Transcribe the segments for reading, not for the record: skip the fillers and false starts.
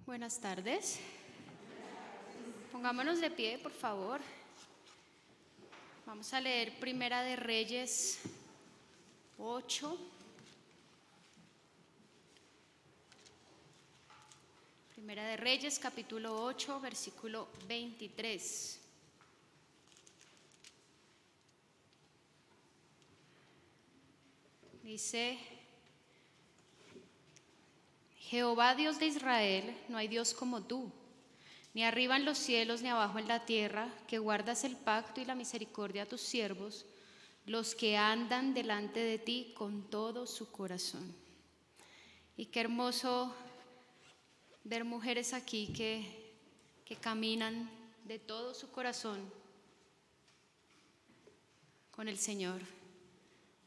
Buenas tardes. Pongámonos de pie, por favor. Vamos a leer Primera de Reyes 8. Primera de Reyes, capítulo 8, versículo 23. Dice: Jehová, Dios de Israel, no hay Dios como tú, ni arriba en los cielos ni abajo en la tierra, que guardas el pacto y la misericordia a tus siervos, los que andan delante de ti con todo su corazón. Y qué hermoso ver mujeres aquí que caminan de todo su corazón con el Señor.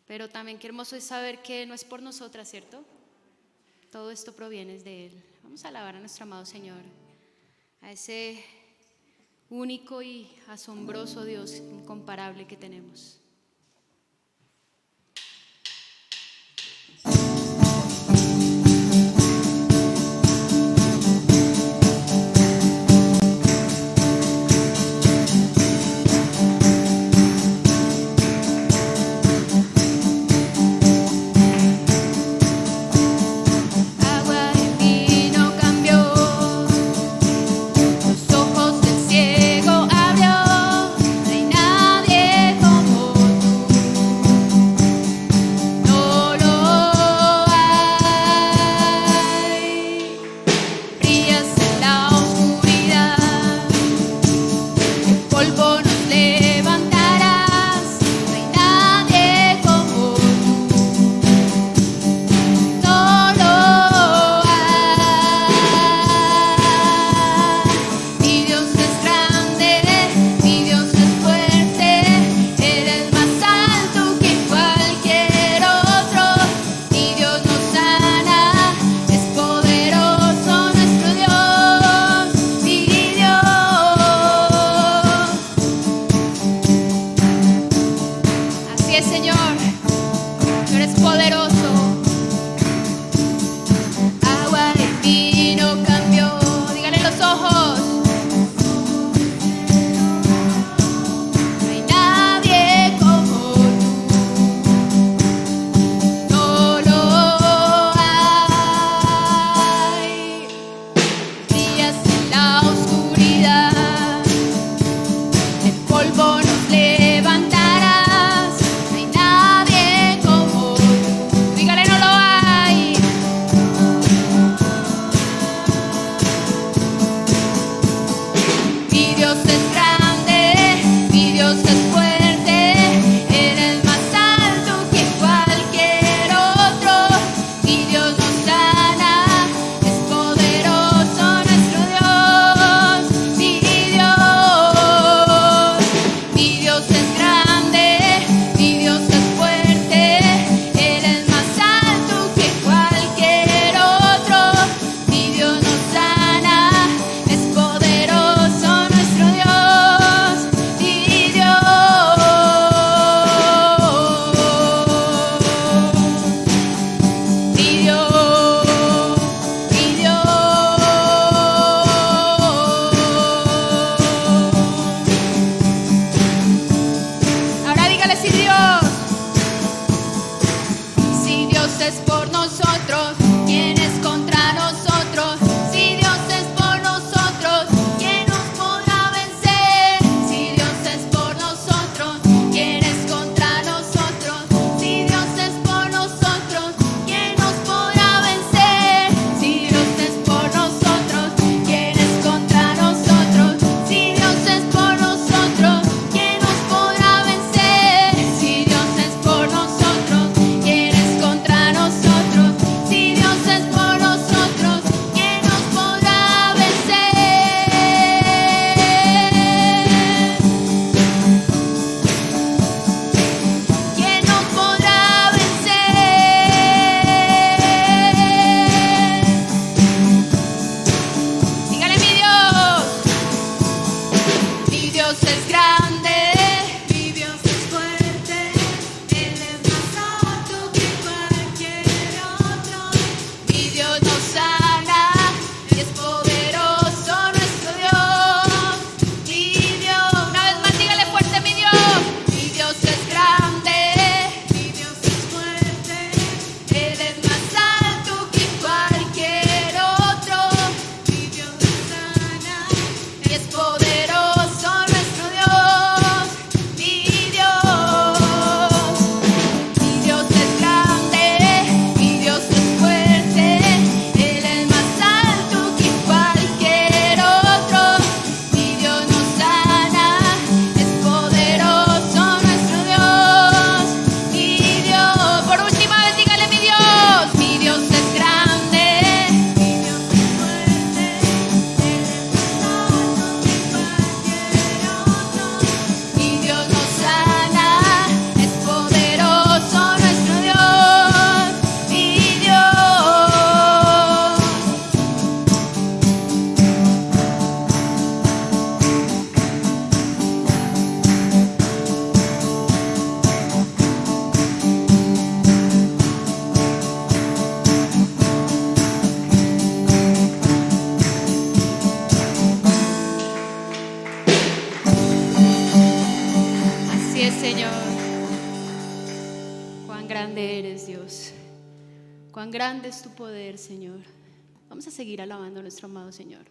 Pero también qué hermoso es saber que no es por nosotras, ¿cierto? Todo esto proviene de Él. Vamos a alabar a nuestro amado Señor, a ese único y asombroso Dios incomparable que tenemos. Polvo nos levantarás, no hay nada Señor. Cuán grande eres, Dios. Cuán grande es tu poder, Señor. Vamos a seguir alabando a nuestro amado Señor.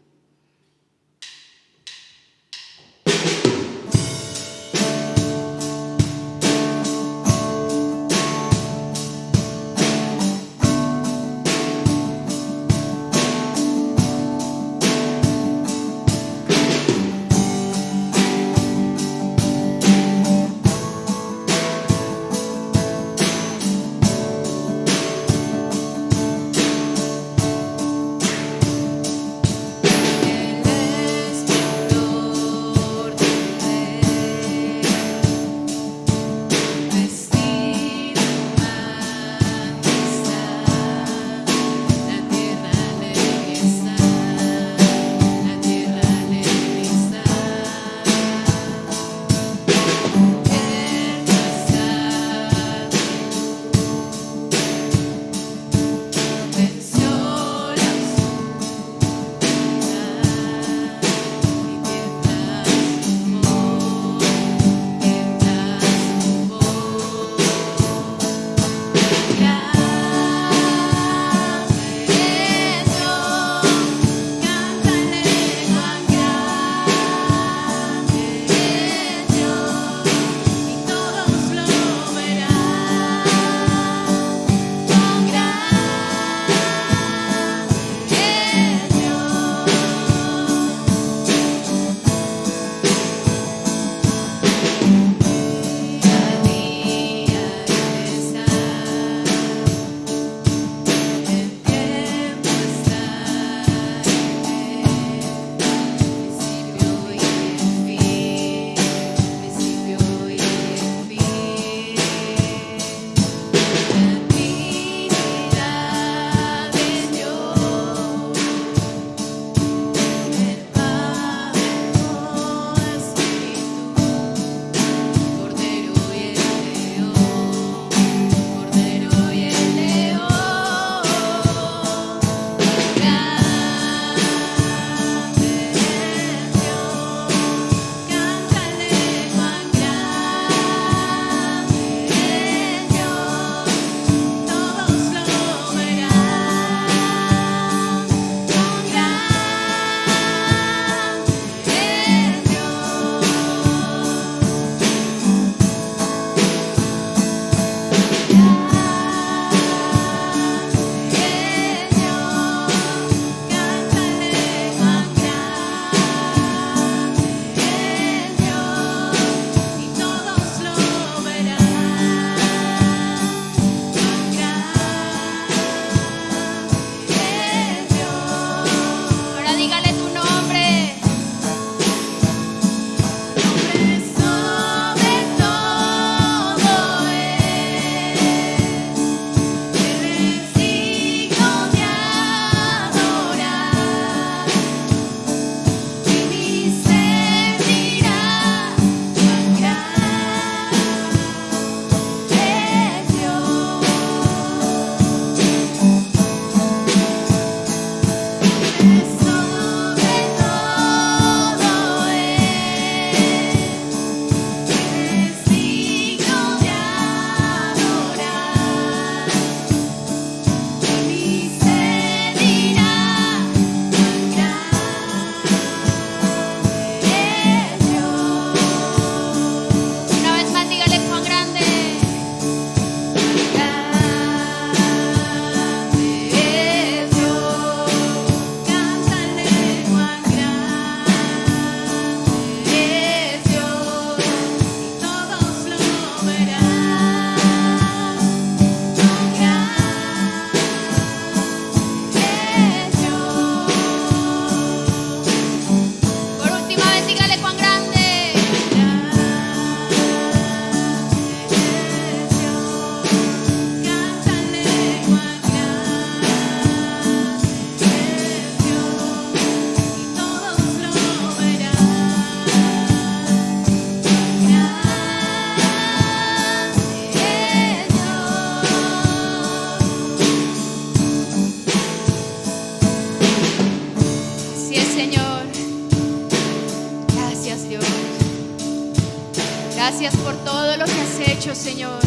Gracias por todo lo que has hecho, Señor.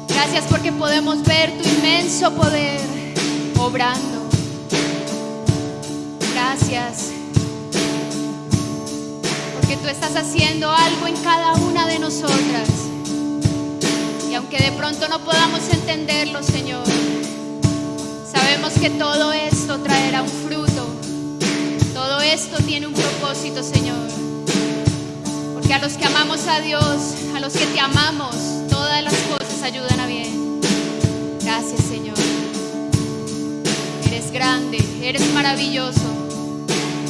Gracias porque podemos ver tu inmenso poder obrando. Gracias porque tú estás haciendo algo en cada una de nosotras. Y aunque de pronto no podamos entenderlo, Señor, sabemos que todo esto traerá un fruto. Todo esto tiene un propósito, Señor. Porque a los que amamos a Dios, a los que te amamos, todas las cosas ayudan a bien. Gracias, Señor. Eres grande, eres maravilloso.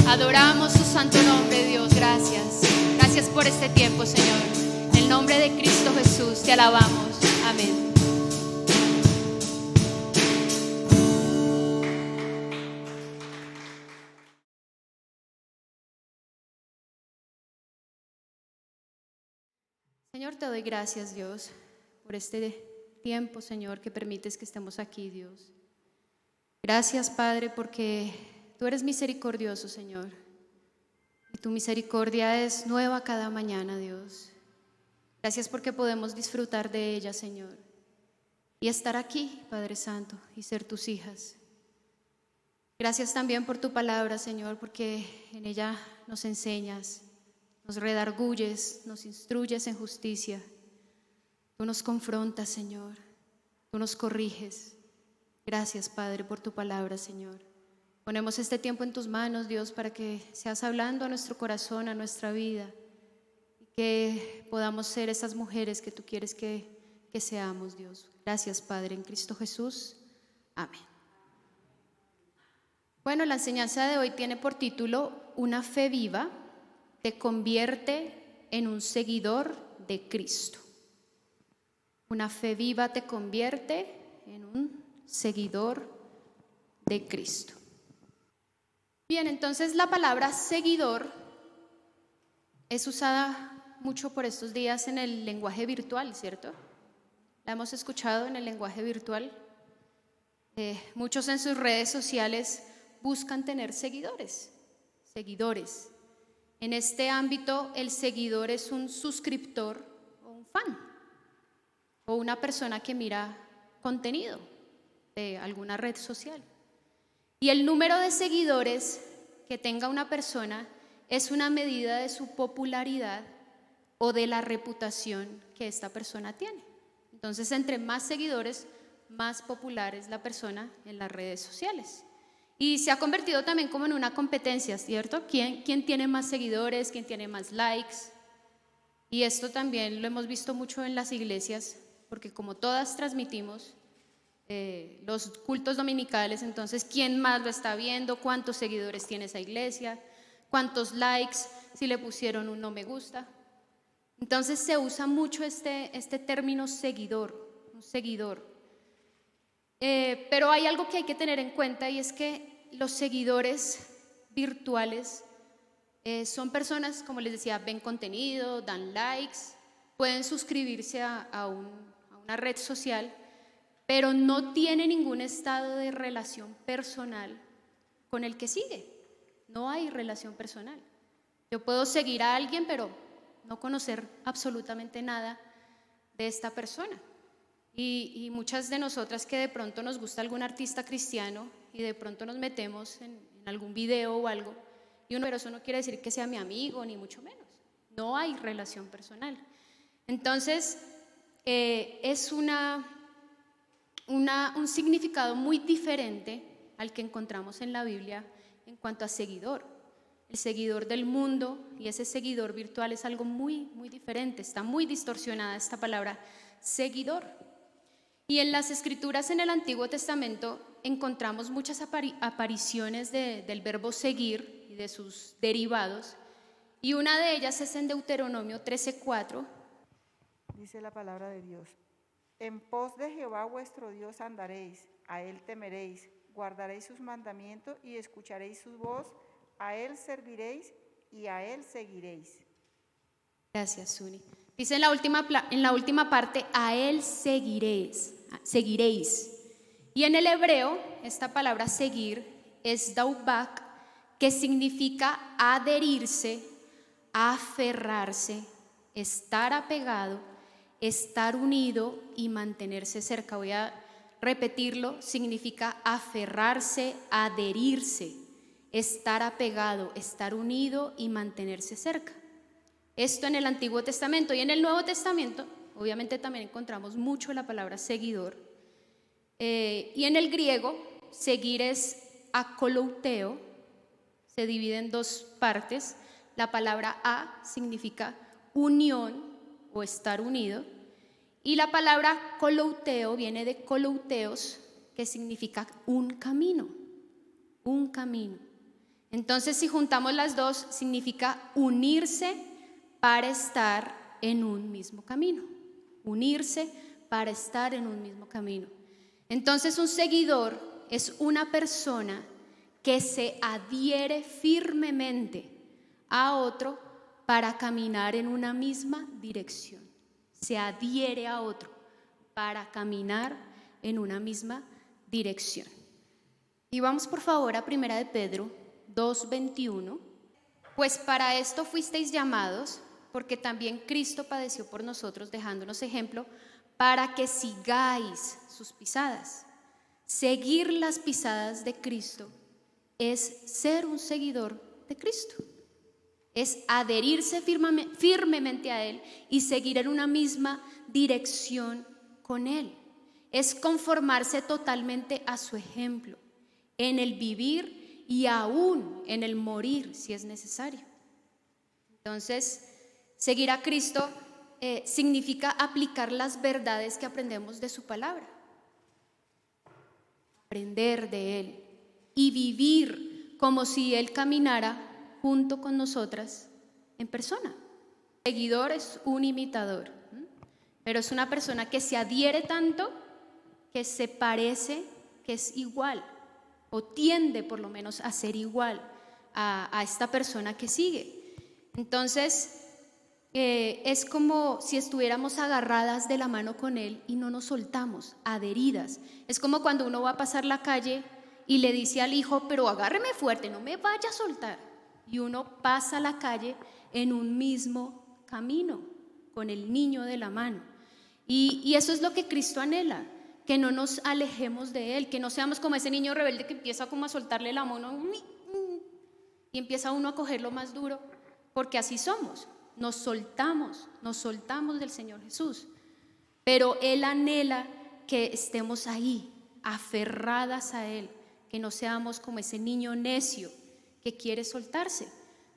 Adoramos tu santo nombre, Dios. Gracias. Gracias por este tiempo, Señor. En el nombre de Cristo Jesús te alabamos. Amén. Señor, te doy gracias, Dios, por este tiempo, Señor, que permites que estemos aquí, Dios. Gracias, Padre, porque tú eres misericordioso, Señor. Y tu misericordia es nueva cada mañana, Dios. Gracias porque podemos disfrutar de ella, Señor. Y estar aquí, Padre Santo, y ser tus hijas. Gracias también por tu palabra, Señor, porque en ella nos enseñas, nos redarguyes, nos instruyes en justicia. Tú nos confrontas, Señor. Tú nos corriges. Gracias, Padre, por tu palabra, Señor. Ponemos este tiempo en tus manos, Dios, para que seas hablando a nuestro corazón, a nuestra vida, y que podamos ser esas mujeres que tú quieres que seamos, Dios. Gracias, Padre, en Cristo Jesús. Amén. Bueno, la enseñanza de hoy tiene por título: Una fe viva te convierte en un seguidor de Cristo. Una fe viva te convierte en un seguidor de Cristo. Bien, entonces la palabra seguidor es usada mucho por estos días en el lenguaje virtual, ¿cierto? La hemos escuchado en el lenguaje virtual. Muchos en sus redes sociales buscan tener seguidores. En este ámbito, el seguidor es un suscriptor o un fan, o una persona que mira contenido de alguna red social. Y el número de seguidores que tenga una persona es una medida de su popularidad o de la reputación que esta persona tiene. Entonces, entre más seguidores, más popular es la persona en las redes sociales. Y se ha convertido también como en una competencia, ¿cierto? ¿Quién tiene más seguidores? ¿Quién tiene más likes? Y esto también lo hemos visto mucho en las iglesias, porque como todas transmitimos los cultos dominicales, entonces ¿quién más lo está viendo? ¿Cuántos seguidores tiene esa iglesia? ¿Cuántos likes? Si le pusieron un no me gusta. Entonces se usa mucho este término seguidor, un seguidor. Pero hay algo que hay que tener en cuenta, y es que los seguidores virtuales son personas, como les decía, ven contenido, dan likes, pueden suscribirse a una red social, pero no tiene ningún estado de relación personal con el que sigue. No hay relación personal. Yo puedo seguir a alguien, pero no conocer absolutamente nada de esta persona. Y muchas de nosotras que de pronto nos gusta algún artista cristiano y de pronto nos metemos en algún video o algo, pero eso no quiere decir que sea mi amigo, ni mucho menos. No hay relación personal. Entonces, es un significado muy diferente al que encontramos en la Biblia en cuanto a seguidor. El seguidor del mundo y ese seguidor virtual es algo muy, muy diferente. Está muy distorsionada esta palabra seguidor. Y en las Escrituras en el Antiguo Testamento encontramos muchas apariciones del verbo seguir y de sus derivados, y una de ellas es en Deuteronomio 13:4. Dice la palabra de Dios: en pos de Jehová vuestro Dios andaréis, a él temeréis, guardaréis sus mandamientos y escucharéis su voz, a él serviréis y a él seguiréis. Gracias, Suni. Dice en la última parte, a él seguiréis. Y en el hebreo, esta palabra seguir es daubak, que significa adherirse, aferrarse, estar apegado, estar unido y mantenerse cerca. Voy a repetirlo, significa aferrarse, adherirse, estar apegado, estar unido y mantenerse cerca. Esto en el Antiguo Testamento. Y en el Nuevo Testamento, obviamente también encontramos mucho la palabra seguidor. Y en el griego, seguir es akolouteo, se divide en dos partes. La palabra a significa unión o estar unido, y la palabra kolouteo viene de kolouteos, que significa un camino, un camino. Entonces, si juntamos las dos, significa unirse para estar en un mismo camino, unirse para estar en un mismo camino. Entonces, un seguidor es una persona que se adhiere firmemente a otro para caminar en una misma dirección. Se adhiere a otro para caminar en una misma dirección. Y vamos por favor a 1 de Pedro 2:21. Pues para esto fuisteis llamados, porque también Cristo padeció por nosotros, dejándonos ejemplo, para que sigáis sus pisadas. Seguir las pisadas de Cristo es ser un seguidor de Cristo. Es adherirse firmemente a Él y seguir en una misma dirección con Él. Es conformarse totalmente a su ejemplo, en el vivir y aún en el morir si es necesario. Entonces, seguir a Cristo significa aplicar las verdades que aprendemos de su palabra, aprender de Él y vivir como si Él caminara junto con nosotras en persona. El seguidor es un imitador, pero es una persona que se adhiere tanto que se parece, que es igual o tiende por lo menos a ser igual a esta persona que sigue. Entonces es como si estuviéramos agarradas de la mano con Él y no nos soltamos, adheridas. Es como cuando uno va a pasar la calle y le dice al hijo, pero agárreme fuerte, no me vaya a soltar. Y uno pasa la calle en un mismo camino, con el niño de la mano. Y eso es lo que Cristo anhela, que no nos alejemos de Él, que no seamos como ese niño rebelde que empieza como a soltarle la mano y empieza uno a cogerlo más duro, porque así somos, nos soltamos del Señor Jesús. Pero Él anhela que estemos ahí, aferradas a Él, que no seamos como ese niño necio que quiere soltarse,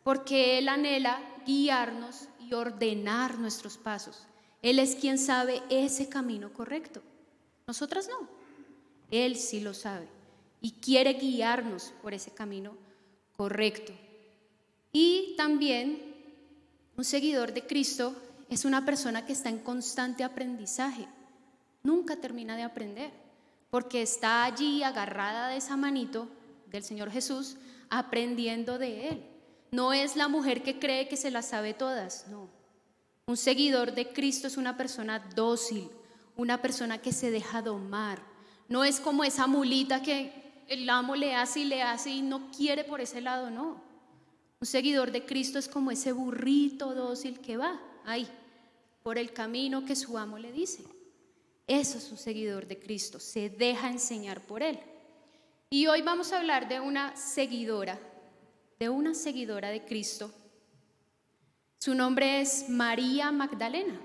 porque Él anhela guiarnos y ordenar nuestros pasos. Él es quien sabe ese camino correcto. Nosotras no. Él sí lo sabe y quiere guiarnos por ese camino correcto. Y también un seguidor de Cristo es una persona que está en constante aprendizaje. Nunca termina de aprender, porque está allí agarrada de esa manito del Señor Jesús, aprendiendo de Él. No es la mujer que cree que se las sabe todas, no. Un seguidor de Cristo es una persona dócil, una persona que se deja domar. No es como esa mulita que el amo le hace y no quiere por ese lado, no. Un seguidor de Cristo es como ese burrito dócil que va ahí, por el camino que su amo le dice. Eso es un seguidor de Cristo, se deja enseñar por Él. Y hoy vamos a hablar de una seguidora de Cristo. Su nombre es María Magdalena.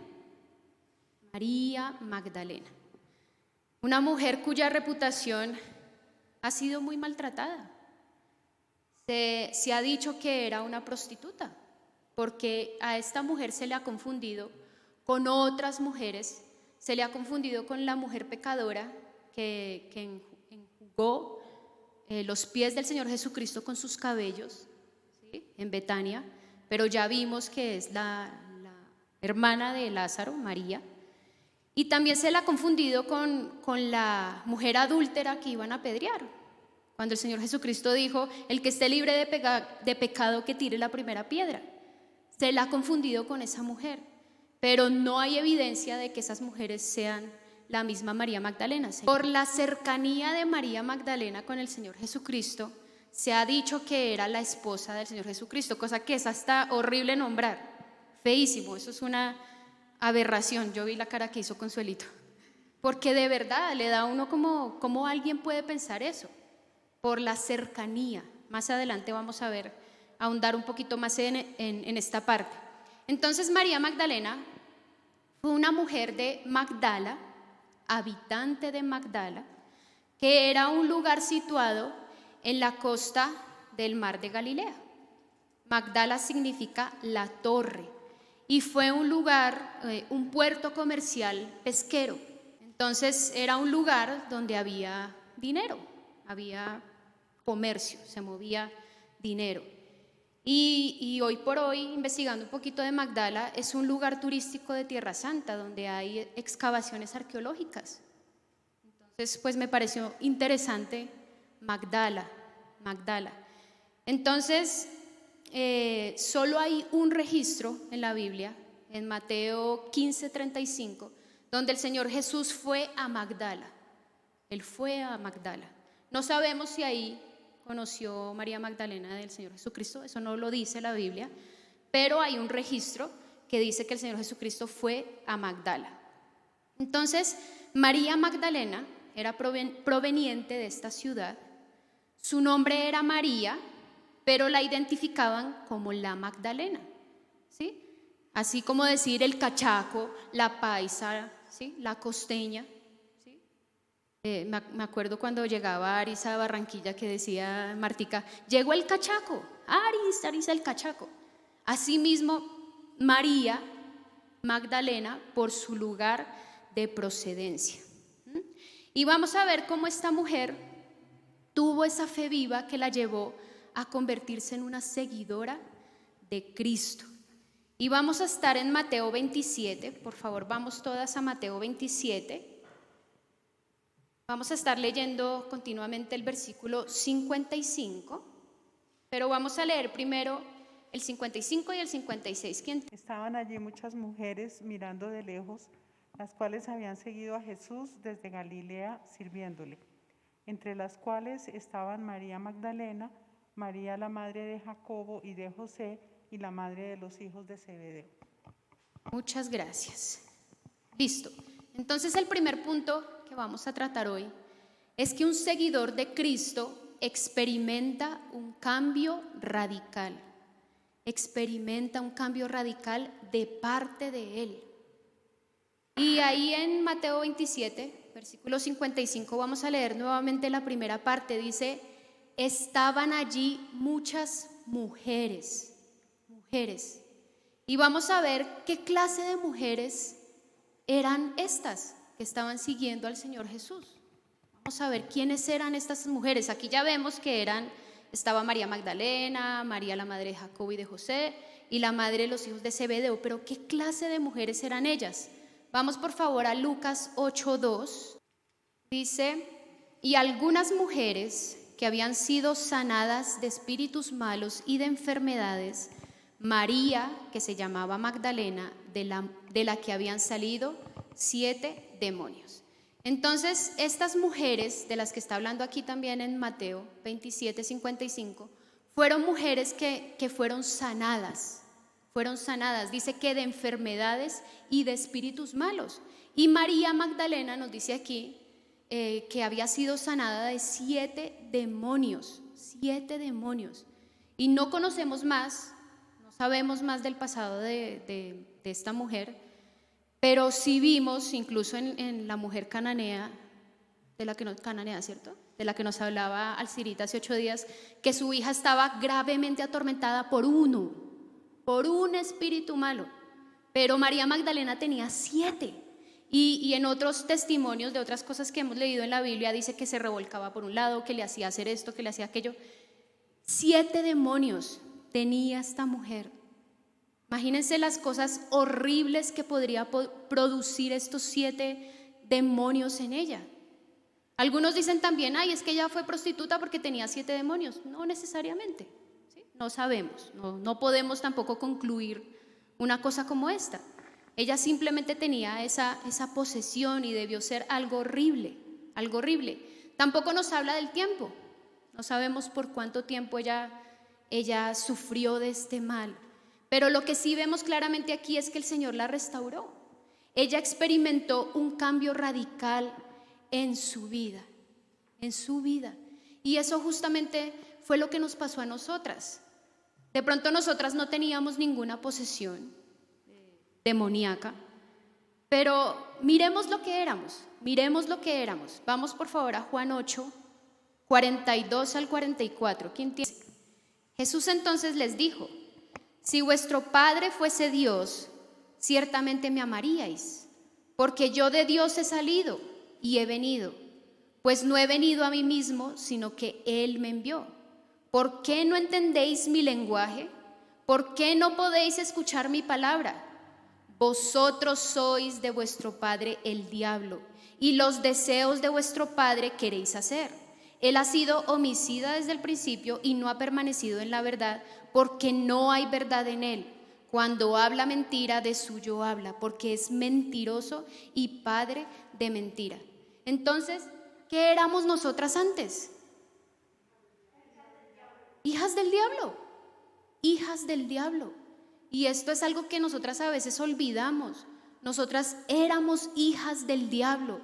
María Magdalena. Una mujer cuya reputación ha sido muy maltratada. Se ha dicho que era una prostituta, porque a esta mujer se le ha confundido con otras mujeres, se le ha confundido con la mujer pecadora que enjugó los pies del Señor Jesucristo con sus cabellos, ¿sí?, en Betania, pero ya vimos que es la hermana de Lázaro, María. Y también se la ha confundido con la mujer adúltera que iban a apedrear, cuando el Señor Jesucristo dijo, el que esté libre de pecado que tire la primera piedra. Se la ha confundido con esa mujer, pero no hay evidencia de que esas mujeres sean la misma María Magdalena. Por la cercanía de María Magdalena con el Señor Jesucristo, se ha dicho que era la esposa del Señor Jesucristo, cosa que es hasta horrible nombrar, feísimo, eso es una aberración. Yo vi la cara que hizo Consuelito, porque de verdad le da a uno como, ¿cómo alguien puede pensar eso? Por la cercanía. Más adelante vamos a ver, ahondar un poquito más en esta parte. Entonces María Magdalena fue una mujer de Magdala, habitante de Magdala, que era un lugar situado en la costa del mar de Galilea. Magdala significa la torre y fue un lugar, un puerto comercial pesquero. Entonces era un lugar donde había dinero, había comercio, se movía dinero. Y hoy por hoy, investigando un poquito de Magdala, es un lugar turístico de Tierra Santa donde hay excavaciones arqueológicas. Entonces, pues me pareció interesante Magdala. Entonces, solo hay un registro en la Biblia, en Mateo 15:35, donde el Señor Jesús fue a Magdala. Él fue a Magdala. No sabemos si ahí conoció María Magdalena del Señor Jesucristo, eso no lo dice la Biblia, pero hay un registro que dice que el Señor Jesucristo fue a Magdala. Entonces, María Magdalena era proveniente de esta ciudad. Su nombre era María, pero la identificaban como la Magdalena, ¿sí? Así como decir el cachaco, la paisa, ¿sí? La costeña, ¿sí? Me acuerdo cuando llegaba Aris a Barranquilla que decía Martica, llegó el cachaco, Aris el cachaco. Asimismo, María Magdalena por su lugar de procedencia. Y vamos a ver cómo esta mujer tuvo esa fe viva que la llevó a convertirse en una seguidora de Cristo. Y vamos a estar en Mateo 27, por favor, vamos todas a Mateo 27. Vamos a estar leyendo continuamente el versículo 55, pero vamos a leer primero el 55 y el 56. ¿Quién? Estaban allí muchas mujeres mirando de lejos, las cuales habían seguido a Jesús desde Galilea sirviéndole, entre las cuales estaban María Magdalena, María la madre de Jacobo y de José, y la madre de los hijos de Zebedeo. Muchas gracias. Listo. Entonces el primer punto que vamos a tratar hoy es que un seguidor de Cristo experimenta un cambio radical. Experimenta un cambio radical de parte de Él. Y ahí en Mateo 27, versículo 55, vamos a leer nuevamente la primera parte. Dice, estaban allí muchas mujeres. Y vamos a ver qué clase de mujeres eran estas que estaban siguiendo al Señor Jesús. Vamos a ver quiénes eran estas mujeres. Aquí ya vemos que estaba María Magdalena, María la madre de Jacobo y de José, y la madre de los hijos de Zebedeo. Pero ¿qué clase de mujeres eran ellas? Vamos por favor a Lucas 8:2. Dice, y algunas mujeres que habían sido sanadas de espíritus malos y de enfermedades, María, que se llamaba Magdalena, de la que habían salido 7 demonios. Entonces, estas mujeres, de las que está hablando aquí también en Mateo 27:55, fueron mujeres que fueron sanadas. Dice que de enfermedades y de espíritus malos. Y María Magdalena nos dice aquí que había sido sanada de 7 demonios. 7 demonios. Y no conocemos más, no sabemos más del pasado de esta mujer, pero sí vimos, incluso en la mujer cananea, ¿cierto? De la que nos hablaba Alcirita hace 8 días, que su hija estaba gravemente atormentada por un espíritu malo. Pero María Magdalena tenía 7. Y en otros testimonios de otras cosas que hemos leído en la Biblia dice que se revolcaba por un lado, que le hacía hacer esto, que le hacía aquello. 7 demonios tenía esta mujer. Imagínense las cosas horribles que podría producir estos 7 demonios en ella. Algunos dicen también, es que ella fue prostituta porque tenía 7 demonios. No necesariamente, ¿sí? No sabemos, no podemos tampoco concluir una cosa como esta. Ella simplemente tenía esa posesión y debió ser algo horrible. Tampoco nos habla del tiempo. No sabemos por cuánto tiempo ella sufrió de este mal. Pero lo que sí vemos claramente aquí es que el Señor la restauró. Ella experimentó un cambio radical en su vida, en su vida. Y eso justamente fue lo que nos pasó a nosotras. De pronto nosotras no teníamos ninguna posesión demoníaca, pero miremos lo que éramos, miremos lo que éramos. Vamos por favor a Juan 8, 42 al 44. ¿Quién tiene? Jesús entonces les dijo: si vuestro Padre fuese Dios, ciertamente me amaríais, porque yo de Dios he salido y he venido, pues no he venido a mí mismo, sino que Él me envió. ¿Por qué no entendéis mi lenguaje? ¿Por qué no podéis escuchar mi palabra? Vosotros sois de vuestro padre el diablo, y los deseos de vuestro padre queréis hacer. Él ha sido homicida desde el principio y no ha permanecido en la verdad, porque no hay verdad en él. Cuando habla mentira, de suyo habla, porque es mentiroso y padre de mentira. Entonces, ¿qué éramos nosotras antes? Hijas del diablo, hijas del diablo. Y esto es algo que nosotras a veces olvidamos. Nosotras éramos hijas del diablo,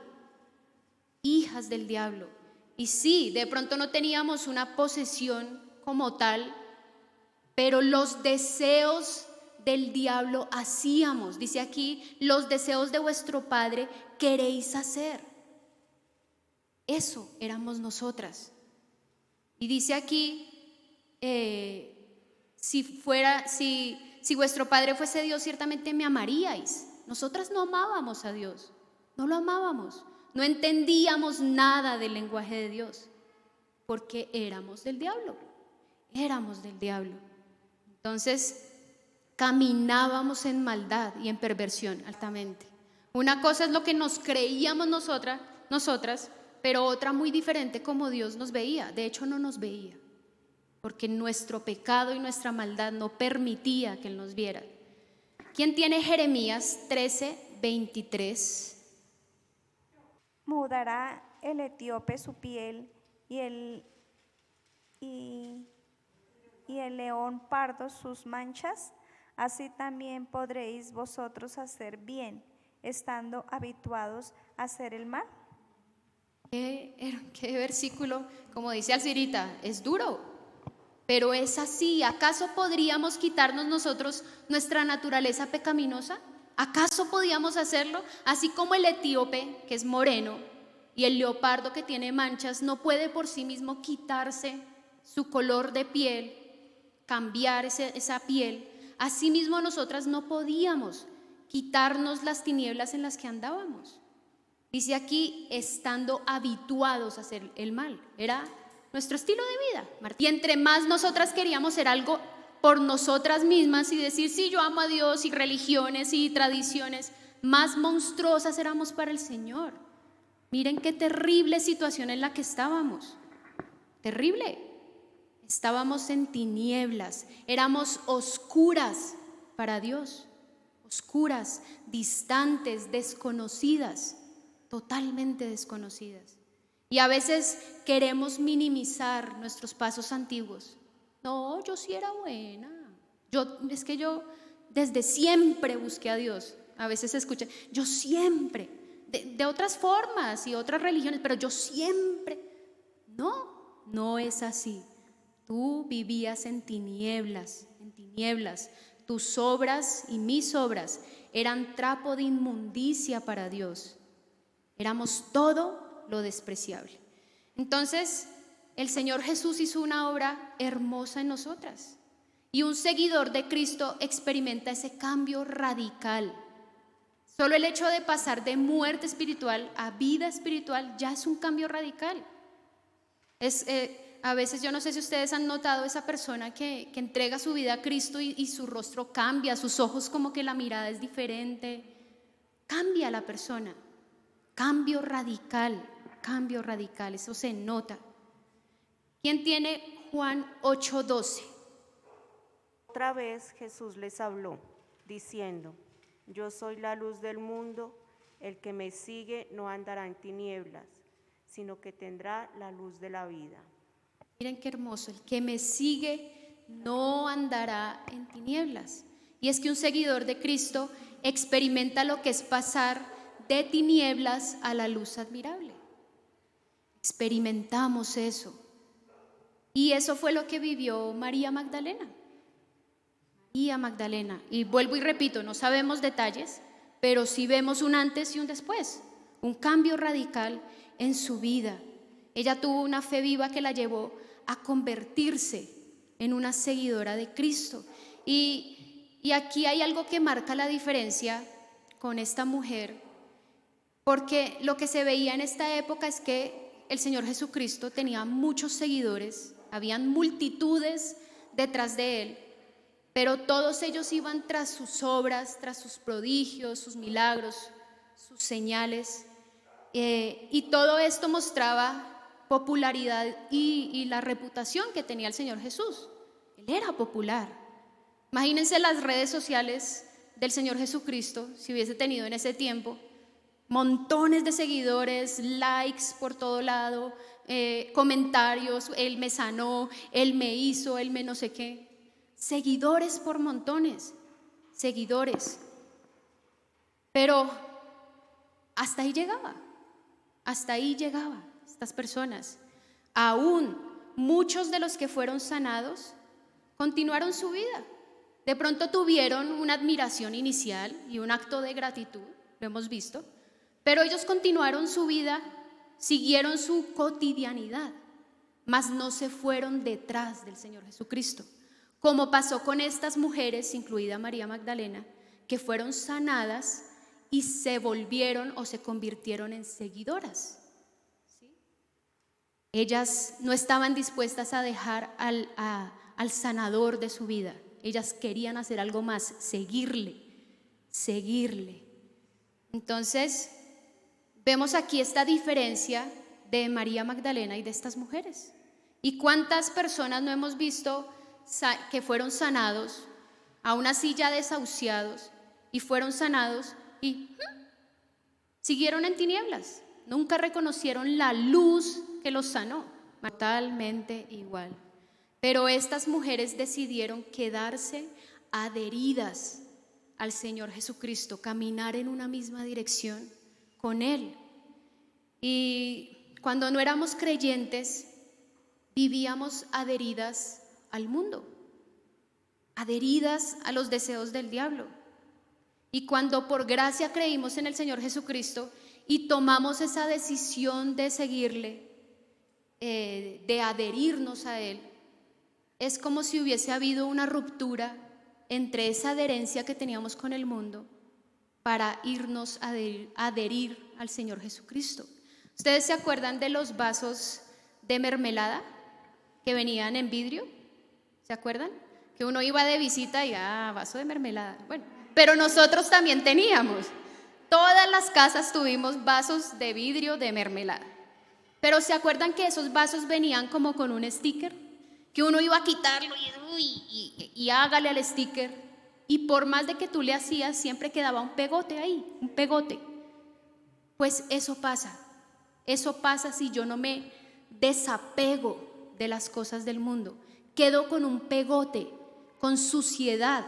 hijas del diablo. Y sí, de pronto no teníamos una posesión como tal, pero los deseos del diablo hacíamos. Dice aquí, los deseos de vuestro padre queréis hacer. Eso éramos nosotras. Y dice aquí, si vuestro Padre fuese Dios, ciertamente me amaríais. Nosotras no amábamos a Dios, no lo amábamos, no entendíamos nada del lenguaje de Dios, porque éramos del diablo, éramos del diablo. Entonces, caminábamos en maldad y en perversión altamente. Una cosa es lo que nos creíamos nosotras, pero otra muy diferente como Dios nos veía. De hecho, no nos veía, porque nuestro pecado y nuestra maldad no permitía que Él nos viera. ¿Quién tiene Jeremías 13, 23? Mudará el etíope su piel y el león pardo sus manchas, así también podréis vosotros hacer bien, estando habituados a hacer el mal. ¿Qué versículo? Como dice Alcirita, es duro, pero es así. ¿Acaso podríamos quitarnos nosotros nuestra naturaleza pecaminosa? ¿Acaso podíamos hacerlo? Así como el etíope, que es moreno, y el leopardo, que tiene manchas, no puede por sí mismo quitarse su color de piel, cambiar esa piel. Asimismo nosotras no podíamos quitarnos las tinieblas en las que andábamos. Dice aquí, estando habituados a hacer el mal. Era nuestro estilo de vida. Y entre más nosotras queríamos hacer algo por nosotras mismas y decir, sí, yo amo a Dios, y religiones y tradiciones, más monstruosas éramos para el Señor. Miren qué terrible situación en la que estábamos. Terrible. Estábamos en tinieblas, éramos oscuras para Dios. Oscuras, distantes, desconocidas. Totalmente desconocidas. Y a veces queremos minimizar nuestros pasos antiguos. No, yo sí era buena. Es que yo desde siempre busqué a Dios. A veces se escucha, yo siempre, de otras formas y otras religiones, pero yo siempre. No, no es así. Tú vivías en tinieblas, en tinieblas. Tus obras y mis obras eran trapo de inmundicia para Dios. Éramos todo lo despreciable. Entonces, el Señor Jesús hizo una obra hermosa en nosotras. Y un seguidor de Cristo experimenta ese cambio radical. Solo el hecho de pasar de muerte espiritual a vida espiritual ya es un cambio radical. A veces yo no sé si ustedes han notado esa persona que entrega su vida a Cristo y su rostro cambia, sus ojos como que la mirada es diferente. Cambia la persona. Cambio radical, eso se nota. ¿Quién tiene Juan 8:12? Otra vez Jesús les habló, diciendo, yo soy la luz del mundo, el que me sigue no andará en tinieblas, sino que tendrá la luz de la vida. Miren qué hermoso, el que me sigue no andará en tinieblas. y es que un seguidor de Cristo experimenta lo que es pasar de tinieblas a la luz admirable. Experimentamos eso. Y eso fue lo que vivió María Magdalena. María Magdalena. Y vuelvo y repito, no sabemos detalles, pero sí vemos un antes y un después, un cambio radical en su vida. Ella tuvo una fe viva que la llevó a convertirse en una seguidora de Cristo. Y aquí hay algo que marca la diferencia con esta mujer, porque lo que se veía en esta época es que el Señor Jesucristo tenía muchos seguidores, habían multitudes detrás de él, pero todos ellos iban tras sus obras, tras sus prodigios, sus milagros, sus señales, y todo esto mostraba popularidad y la reputación que tenía el Señor Jesús. Él era popular. Imagínense las redes sociales del Señor Jesucristo, si hubiese tenido en ese tiempo montones de seguidores, likes por todo lado, comentarios, él me sanó, él me hizo, él me no sé qué. Seguidores por montones, seguidores. Pero hasta ahí llegaba estas personas. Aún muchos de los que fueron sanados continuaron su vida. De pronto tuvieron una admiración inicial y un acto de gratitud, lo hemos visto, pero ellos continuaron su vida, siguieron su cotidianidad, mas no se fueron detrás del Señor Jesucristo, como pasó con estas mujeres, incluida María Magdalena, que fueron sanadas y se volvieron o se convirtieron en seguidoras. ¿Sí? Ellas no estaban dispuestas a dejar al sanador de su vida. Ellas querían hacer algo más, seguirle. Entonces, vemos aquí esta diferencia de María Magdalena y de estas mujeres. ¿Y cuántas personas no hemos visto que fueron sanados, aún así ya desahuciados, y fueron sanados y siguieron en tinieblas? Nunca reconocieron la luz que los sanó. Totalmente igual. Pero estas mujeres decidieron quedarse adheridas al Señor Jesucristo, caminar en una misma dirección con Él. Y cuando no éramos creyentes, vivíamos adheridas al mundo, adheridas a los deseos del diablo. Y cuando por gracia creímos en el Señor Jesucristo y tomamos esa decisión de seguirle, de adherirnos a Él, es como si hubiese habido una ruptura entre esa adherencia que teníamos con el mundo para irnos a adherir al Señor Jesucristo. ¿Ustedes se acuerdan de los vasos de mermelada que venían en vidrio? ¿Se acuerdan? Que uno iba de visita y vaso de mermelada. Bueno, pero nosotros también teníamos. Todas las casas tuvimos vasos de vidrio de mermelada. Pero ¿se acuerdan que esos vasos venían como con un sticker? Que uno iba a quitarlo y hágale al sticker, y por más de que tú le hacías, siempre quedaba un pegote ahí, un pegote. Pues eso pasa si yo no me desapego de las cosas del mundo, quedo con un pegote, con suciedad.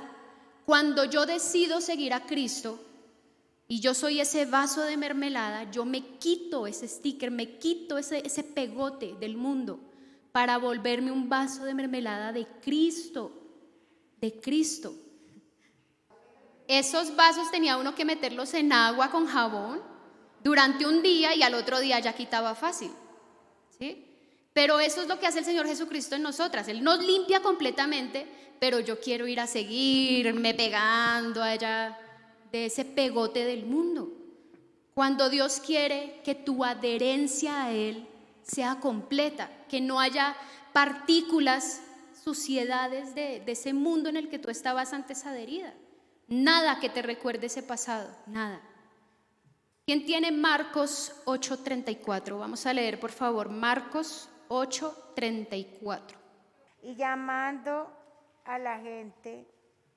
Cuando yo decido seguir a Cristo y yo soy ese vaso de mermelada, yo me quito ese sticker, me quito ese pegote del mundo, para volverme un vaso de mermelada de Cristo, Esos vasos tenía uno que meterlos en agua con jabón durante un día y al otro día ya quitaba fácil, ¿sí? Pero eso es lo que hace el Señor Jesucristo en nosotras. Él nos limpia completamente, pero yo quiero ir a seguirme pegando allá de ese pegote del mundo. Cuando Dios quiere que tu adherencia a Él sea completa, que no haya partículas, suciedades de ese mundo en el que tú estabas antes adherida. Nada que te recuerde ese pasado, nada. ¿Quién tiene Marcos 8:34? Vamos a leer, por favor, Marcos 8:34. Y llamando a la gente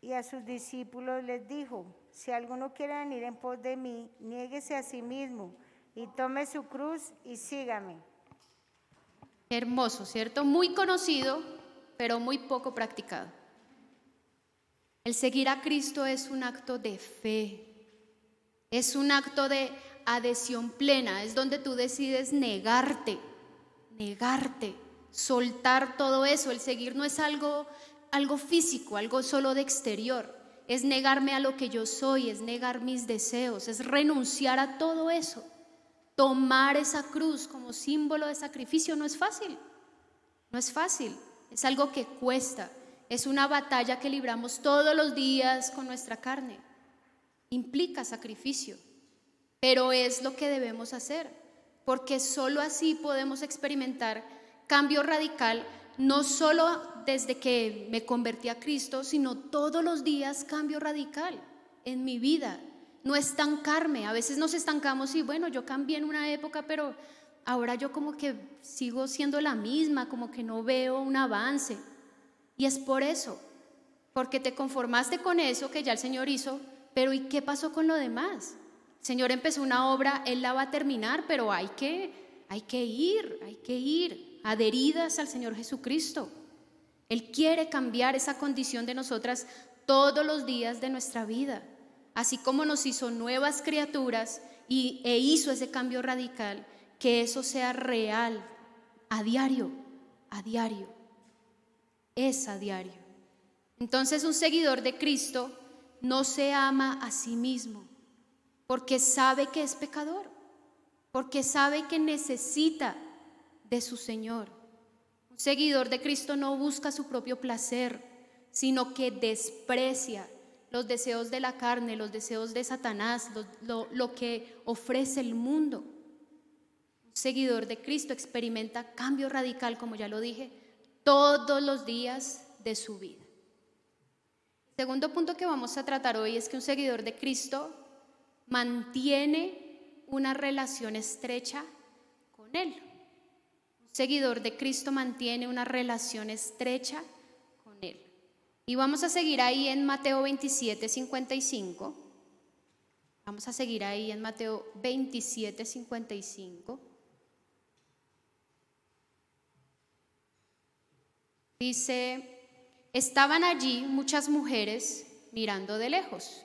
y a sus discípulos les dijo: si alguno quiere venir en pos de mí, niéguese a sí mismo y tome su cruz y sígame. Hermoso, ¿cierto? Muy conocido, pero muy poco practicado. El seguir a Cristo es un acto de fe, es un acto de adhesión plena, es donde tú decides negarte, soltar todo eso. El seguir no es algo físico, algo solo de exterior, es negarme a lo que yo soy, es negar mis deseos, es renunciar a todo eso. Tomar esa cruz como símbolo de sacrificio no es fácil, es algo que cuesta, es una batalla que libramos todos los días con nuestra carne, implica sacrificio, pero es lo que debemos hacer, porque solo así podemos experimentar cambio radical, no solo desde que me convertí a Cristo, sino todos los días cambio radical en mi vida. No estancarme, a veces nos estancamos y bueno, yo cambié en una época, pero ahora yo como que sigo siendo la misma, como que no veo un avance. Y es por eso, porque te conformaste con eso que ya el Señor hizo, pero ¿y qué pasó con lo demás? El Señor empezó una obra, Él la va a terminar, pero hay que ir adheridas al Señor Jesucristo. Él quiere cambiar esa condición de nosotras todos los días de nuestra vida. Así como nos hizo nuevas criaturas e hizo ese cambio radical, que eso sea real, a diario, es a diario. Entonces un seguidor de Cristo no se ama a sí mismo, porque sabe que es pecador, porque sabe que necesita de su Señor. Un seguidor de Cristo no busca su propio placer, sino que desprecia los deseos de la carne, los deseos de Satanás, lo que ofrece el mundo. Un seguidor de Cristo experimenta cambio radical, como ya lo dije, todos los días de su vida. El segundo punto que vamos a tratar hoy es que un seguidor de Cristo mantiene una relación estrecha con Él. Un seguidor de Cristo mantiene una relación estrecha con Él. Y vamos a seguir ahí en Mateo 27, 55. Vamos a seguir ahí en Mateo 27, 55. Dice, estaban allí muchas mujeres mirando de lejos,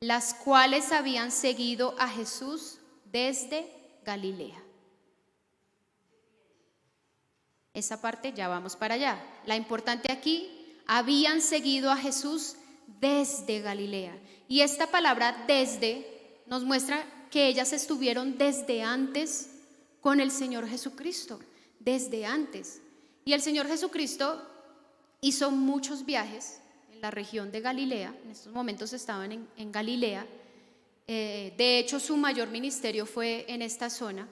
las cuales habían seguido a Jesús desde Galilea. Esa parte ya vamos para allá. La importante aquí, habían seguido a Jesús desde Galilea. Y esta palabra desde nos muestra que ellas estuvieron desde antes con el Señor Jesucristo, desde antes. Y el Señor Jesucristo hizo muchos viajes en la región de Galilea, en estos momentos estaban en Galilea. De hecho, su mayor ministerio fue en esta zona.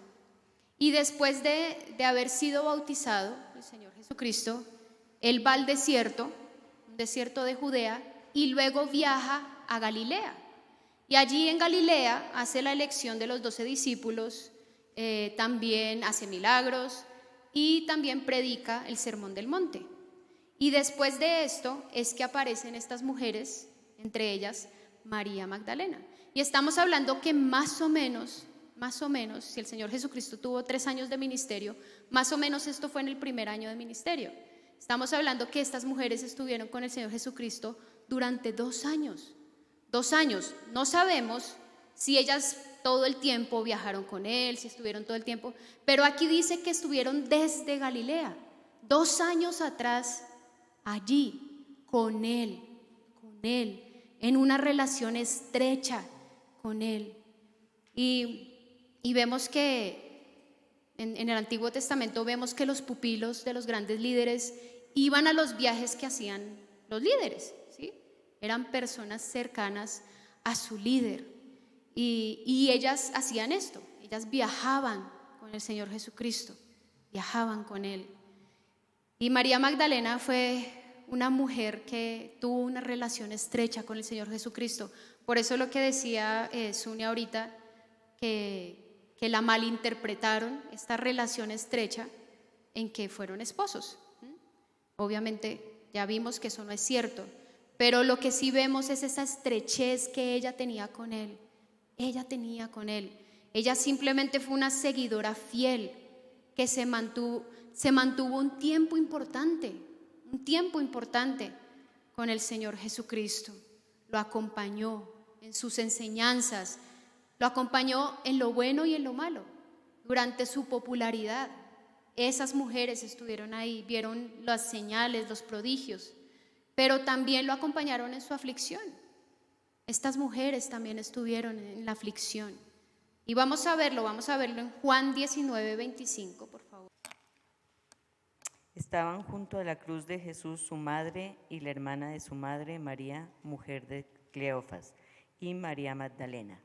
Y después de haber sido bautizado, el Señor Jesucristo, Él va al desierto, un desierto de Judea, y luego viaja a Galilea. Y allí en Galilea hace la elección de los 12 discípulos, también hace milagros y también predica el Sermón del Monte. Y después de esto es que aparecen estas mujeres, entre ellas María Magdalena. Y estamos hablando que más o menos, si el Señor Jesucristo tuvo 3 años de ministerio, más o menos esto fue en el primer año de ministerio. Estamos hablando que estas mujeres estuvieron con el Señor Jesucristo durante 2 años. 2 años. No sabemos si ellas todo el tiempo viajaron con Él, si estuvieron todo el tiempo, pero aquí dice que estuvieron desde Galilea, 2 años atrás, allí, con Él, en una relación estrecha con Él. Y vemos que en el Antiguo Testamento vemos que los pupilos de los grandes líderes iban a los viajes que hacían los líderes, ¿sí? Eran personas cercanas a su líder y ellas hacían esto, ellas viajaban con el Señor Jesucristo, viajaban con Él. Y María Magdalena fue una mujer que tuvo una relación estrecha con el Señor Jesucristo. Por eso lo que decía Sonia ahorita, que la malinterpretaron, esta relación estrecha en que fueron esposos. Obviamente ya vimos que eso no es cierto, pero lo que sí vemos es esa estrechez que ella tenía con Él. Ella simplemente fue una seguidora fiel que se mantuvo un tiempo importante con el Señor Jesucristo, lo acompañó en sus enseñanzas, lo acompañó en lo bueno y en lo malo, durante su popularidad. Esas mujeres estuvieron ahí, vieron las señales, los prodigios, pero también lo acompañaron en su aflicción. Estas mujeres también estuvieron en la aflicción. Y vamos a verlo en Juan 19:25, por favor. Estaban junto a la cruz de Jesús su madre y la hermana de su madre, María, mujer de Cleofas, y María Magdalena.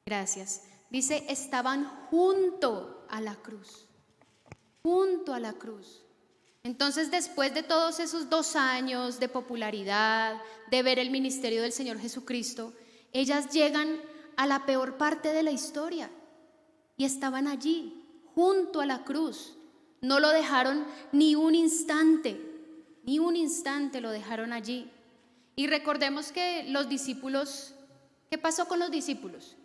Gracias. Dice, estaban junto a la cruz. Junto a la cruz. Entonces, después de todos esos 2 años de popularidad, de ver el ministerio del Señor Jesucristo, ellas llegan a la peor parte de la historia y estaban allí, junto a la cruz. No lo dejaron ni un instante lo dejaron allí. Y recordemos que los discípulos, ¿qué pasó con los discípulos?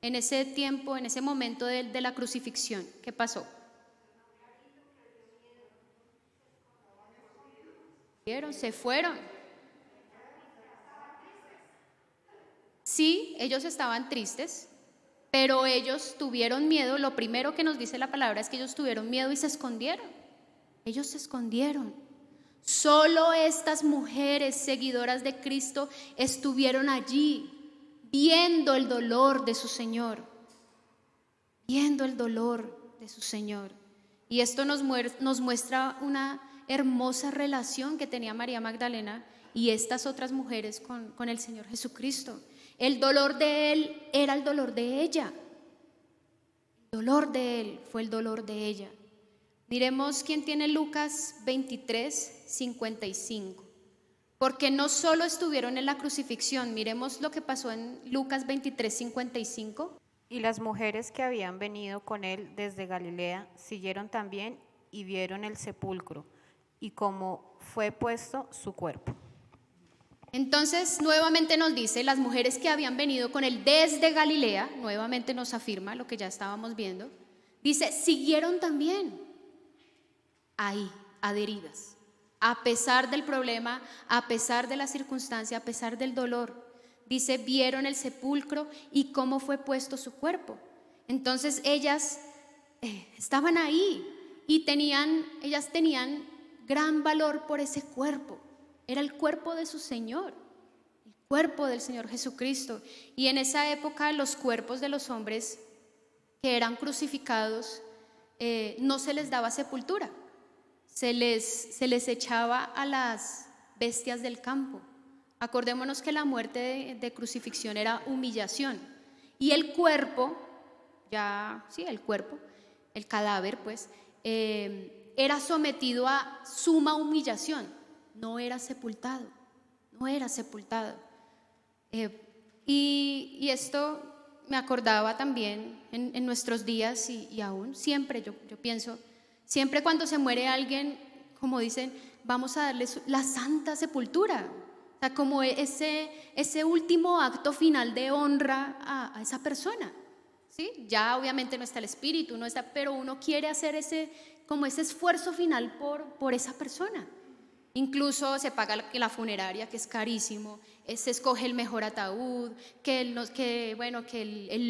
En ese tiempo, en ese momento de la crucifixión, ¿qué pasó? Se fueron. Sí, ellos estaban tristes, pero ellos tuvieron miedo. Lo primero que nos dice la palabra es que ellos tuvieron miedo y se escondieron. Ellos se escondieron. Solo estas mujeres seguidoras de Cristo estuvieron allí, viendo el dolor de su Señor. Viendo el dolor de su Señor. Y esto nos muestra una hermosa relación que tenía María Magdalena y estas otras mujeres con el Señor Jesucristo. El dolor de él era el dolor de ella. El dolor de él fue el dolor de ella. Miremos quién tiene Lucas 23:55. Porque no solo estuvieron en la crucifixión, miremos lo que pasó en Lucas 23:55. Y las mujeres que habían venido con él desde Galilea siguieron también y vieron el sepulcro y cómo fue puesto su cuerpo. Entonces nuevamente nos dice, las mujeres que habían venido con él desde Galilea, nuevamente nos afirma lo que ya estábamos viendo, dice, siguieron también ahí, adheridas, a pesar del problema, a pesar de la circunstancia, a pesar del dolor. Dice, vieron el sepulcro y cómo fue puesto su cuerpo. Entonces ellas estaban ahí y ellas tenían gran valor por ese cuerpo. Era el cuerpo de su Señor, el cuerpo del Señor Jesucristo. Y en esa época los cuerpos de los hombres que eran crucificados no se les daba sepultura, se les echaba a las bestias del campo. Acordémonos que la muerte de crucifixión era humillación y el cuerpo, el cadáver pues, era sometido a suma humillación, no era sepultado. Y esto me acordaba también en nuestros días y aún siempre, yo pienso, siempre cuando se muere alguien, como dicen, vamos a darle la santa sepultura. O sea, como ese último acto final de honra a esa persona, ¿sí? Ya obviamente no está el espíritu, no está, pero uno quiere hacer ese esfuerzo final por esa persona. Incluso se paga la funeraria, que es carísimo, se escoge el mejor ataúd, que el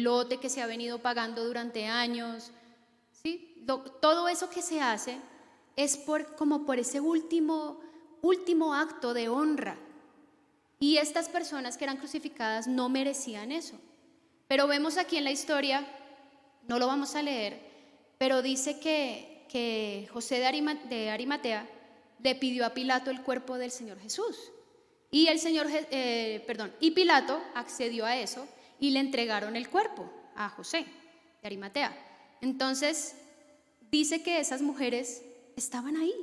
lote que se ha venido pagando durante años, ¿sí? Todo eso que se hace es por ese último acto de honra. Y estas personas que eran crucificadas no merecían eso. Pero vemos aquí en la historia, no lo vamos a leer, pero dice que José de Arimatea le pidió a Pilato el cuerpo del Señor Jesús. Y y Pilato accedió a eso y le entregaron el cuerpo a José de Arimatea. Entonces dice que esas mujeres estaban ahí.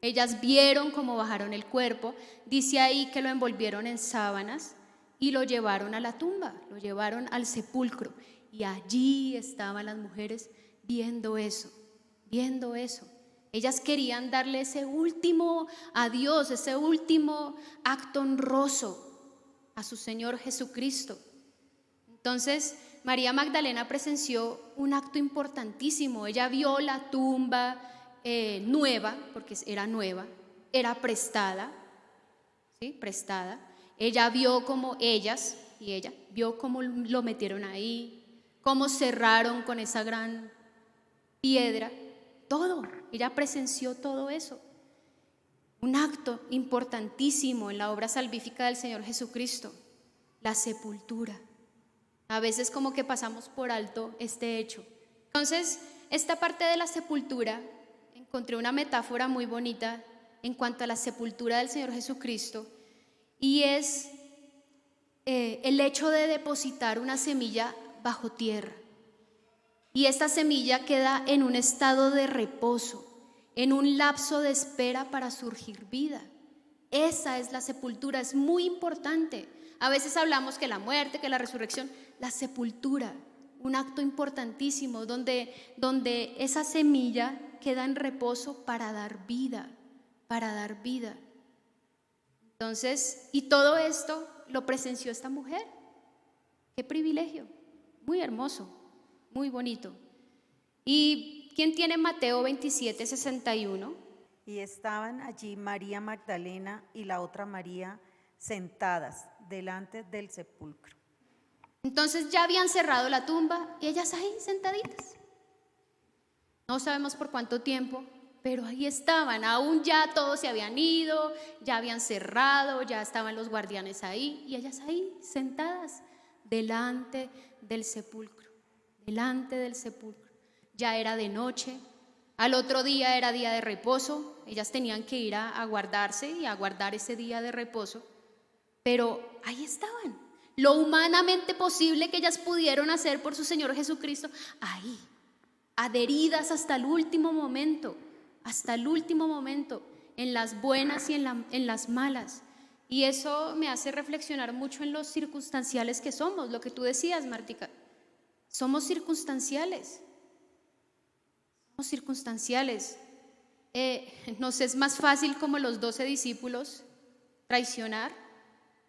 Ellas vieron cómo bajaron el cuerpo, dice ahí que lo envolvieron en sábanas y lo llevaron a la tumba, lo llevaron al sepulcro. Y allí estaban las mujeres viendo eso. Ellas querían darle ese último adiós, ese último acto honroso a su Señor Jesucristo. Entonces, María Magdalena presenció un acto importantísimo. Ella vio la tumba nueva, porque era nueva, era prestada, ¿sí? Prestada. Ella vio como ella vio cómo lo metieron ahí, cómo cerraron con esa gran piedra, todo. Ella presenció todo eso. Un acto importantísimo en la obra salvífica del Señor Jesucristo, la sepultura. A veces como que pasamos por alto este hecho. Entonces, esta parte de la sepultura, encontré una metáfora muy bonita en cuanto a la sepultura del Señor Jesucristo, y es el hecho de depositar una semilla bajo tierra. Y esta semilla queda en un estado de reposo, en un lapso de espera para surgir vida. Esa es la sepultura, es muy importante. A veces hablamos que la muerte, que la resurrección, la sepultura, un acto importantísimo donde esa semilla queda en reposo para dar vida, para dar vida. Entonces, y todo esto lo presenció esta mujer. Qué privilegio, muy hermoso, muy bonito. ¿Y quién tiene Mateo 27, 61? Y estaban allí María Magdalena y la otra María sentadas delante del sepulcro. Entonces ya habían cerrado la tumba y ellas ahí sentaditas. No sabemos por cuánto tiempo, pero ahí estaban. Aún ya todos se habían ido, ya habían cerrado, ya estaban los guardianes ahí y ellas ahí sentadas delante del sepulcro, delante del sepulcro. Ya era de noche, al otro día era día de reposo, ellas tenían que ir a guardarse y a guardar ese día de reposo, pero ahí estaban. Lo humanamente posible que ellas pudieron hacer por su Señor Jesucristo, ahí, adheridas hasta el último momento, en las buenas y en las malas. Y eso me hace reflexionar mucho en los circunstanciales que somos, lo que tú decías, Martica. Somos circunstanciales. Nos es más fácil, como los 12 discípulos, traicionar,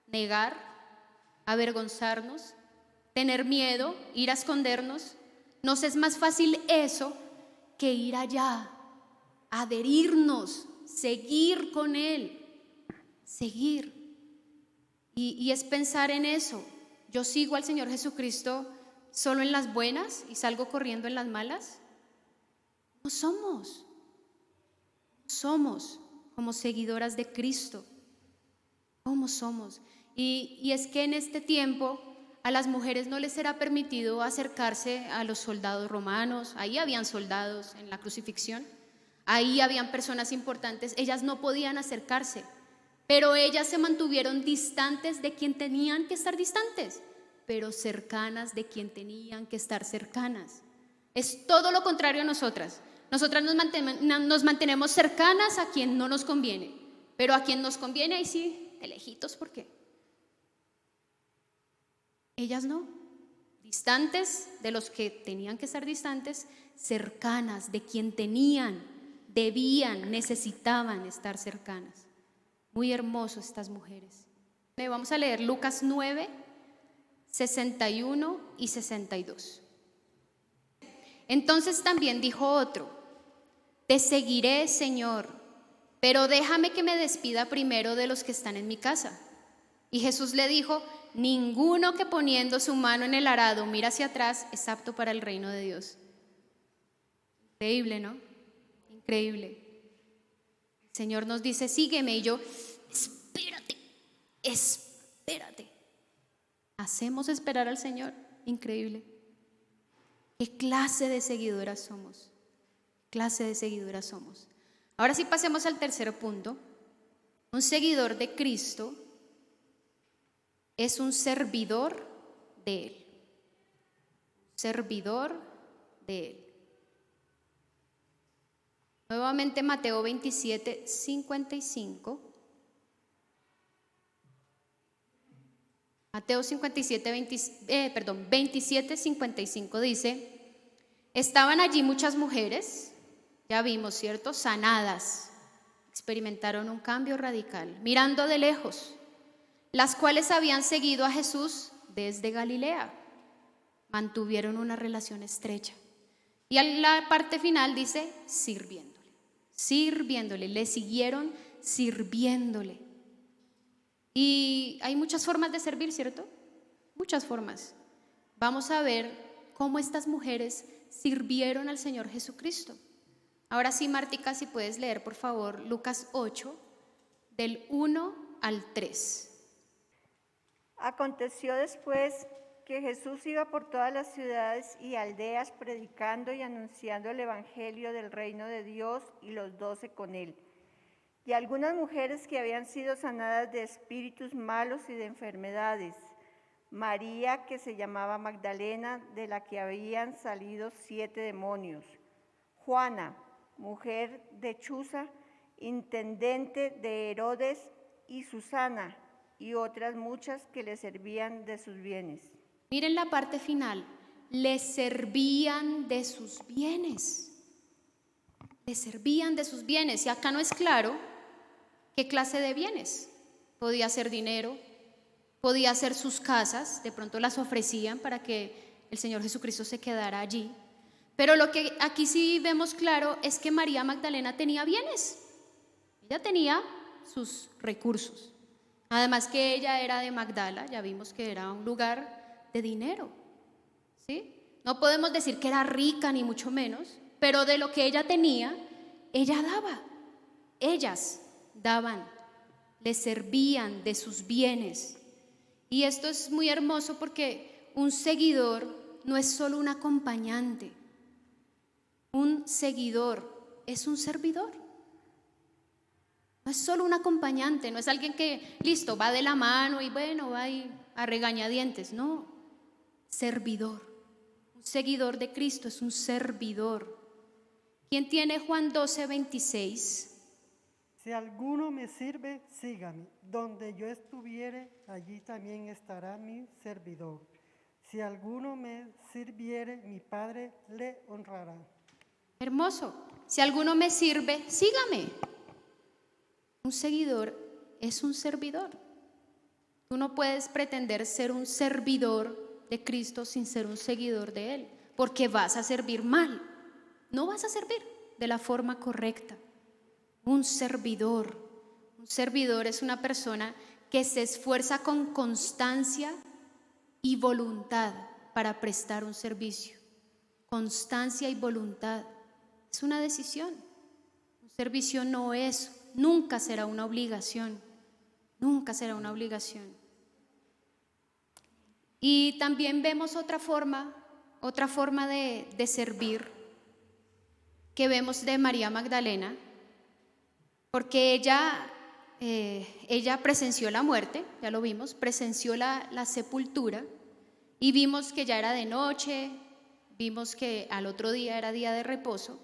negar, avergonzarnos, tener miedo, ir a escondernos. Nos es más fácil eso que ir allá, adherirnos, seguir con Él, seguir. Y es pensar en eso. Yo sigo al Señor Jesucristo solo en las buenas y salgo corriendo en las malas. No somos como seguidoras de Cristo. ¿Cómo somos? Y es que en este tiempo a las mujeres no les era permitido acercarse a los soldados romanos. Ahí habían soldados en la crucifixión, ahí habían personas importantes. Ellas no podían acercarse, pero ellas se mantuvieron distantes de quien tenían que estar distantes, pero cercanas de quien tenían que estar cercanas. Es todo lo contrario a nosotras. Nosotras nos mantenemos cercanas a quien no nos conviene, pero a quien nos conviene, ahí sí, de lejitos, ¿por qué? Ellas no, distantes de los que tenían que estar distantes, cercanas de quien tenían, debían, necesitaban estar cercanas. Muy hermosos estas mujeres. Vamos a leer Lucas 9, 61 y 62. Entonces también dijo otro: te seguiré, Señor, pero déjame que me despida primero de los que están en mi casa. Y Jesús le dijo: ninguno que poniendo su mano en el arado mira hacia atrás es apto para el reino de Dios. Increíble, ¿no? Increíble. El Señor nos dice: sígueme, y yo, espérate. Hacemos esperar al Señor. Increíble. ¿Qué clase de seguidoras somos? Ahora sí, pasemos al tercer punto. Un seguidor de Cristo es un servidor de Él. Servidor de Él. Nuevamente Mateo 27, 55. Mateo 27, 55 dice: estaban allí muchas mujeres, ya vimos, ¿cierto? Sanadas, experimentaron un cambio radical, mirando de lejos, las cuales habían seguido a Jesús desde Galilea, mantuvieron una relación estrecha. Y en la parte final dice: sirviéndole, le siguieron sirviéndole. Y hay muchas formas de servir, ¿cierto? Muchas formas. Vamos a ver cómo estas mujeres sirvieron al Señor Jesucristo. Ahora sí, Martica, si puedes leer, por favor, Lucas 8, del 1 al 3. Aconteció después que Jesús iba por todas las ciudades y aldeas predicando y anunciando el evangelio del reino de Dios, y los 12 con él. Y algunas mujeres que habían sido sanadas de espíritus malos y de enfermedades. María, que se llamaba Magdalena, de la que habían salido 7 demonios. Juana, mujer de Chuza, intendente de Herodes, y Susana, y otras muchas que le servían de sus bienes. Miren la parte final, le servían de sus bienes. Le servían de sus bienes. Y acá no es claro qué clase de bienes. Podía ser dinero, podía ser sus casas, de pronto las ofrecían para que el Señor Jesucristo se quedara allí. Pero lo que aquí sí vemos claro es que María Magdalena tenía bienes. Ella tenía sus recursos. Además que ella era de Magdala, ya vimos que era un lugar de dinero, ¿sí? No podemos decir que era rica ni mucho menos, pero de lo que ella tenía, ella daba. Ellas daban, le servían de sus bienes. Y esto es muy hermoso porque un seguidor no es solo un acompañante. Un seguidor es un servidor. No es solo un acompañante, no es alguien que, listo, va de la mano y bueno, va ahí a regañadientes. No, servidor. Un seguidor de Cristo es un servidor. ¿Quién tiene Juan 12, 26? Si alguno me sirve, sígame. Donde yo estuviere, allí también estará mi servidor. Si alguno me sirviere, mi Padre le honrará. Hermoso. Si alguno me sirve, sígame. Un seguidor es un servidor. Tú no puedes pretender ser un servidor de Cristo sin ser un seguidor de Él, porque vas a servir mal. No vas a servir de la forma correcta. Un servidor es una persona que se esfuerza con constancia y voluntad para prestar un servicio. Constancia y voluntad. Es una decisión. Un servicio no es, nunca será una obligación. Nunca será una obligación. Y también vemos otra forma de servir que vemos de María Magdalena, porque ella presenció la muerte, ya lo vimos, presenció la sepultura, y vimos que ya era de noche, vimos que al otro día era día de reposo,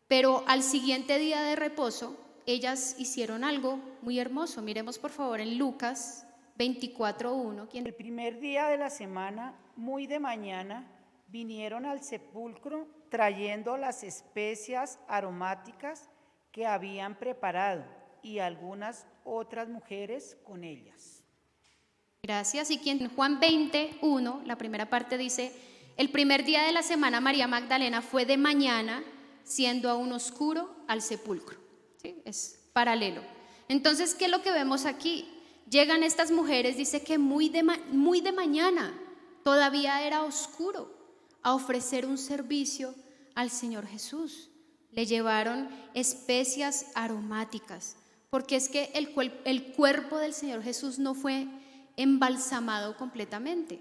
pero al siguiente día de reposo ellas hicieron algo muy hermoso. Miremos por favor en Lucas 24:1. El primer día de la semana, muy de mañana, vinieron al sepulcro trayendo las especias aromáticas que habían preparado, y algunas otras mujeres con ellas. Gracias. Y en Juan 20:1, la primera parte dice: el primer día de la semana María Magdalena fue de mañana, siendo aún oscuro, al sepulcro. ¿Sí? Es paralelo. Entonces, ¿qué es lo que vemos aquí? Llegan estas mujeres, dice que muy de mañana, todavía era oscuro, a ofrecer un servicio al Señor Jesús. Le llevaron especias aromáticas, porque es que el cuerpo del Señor Jesús no fue embalsamado completamente,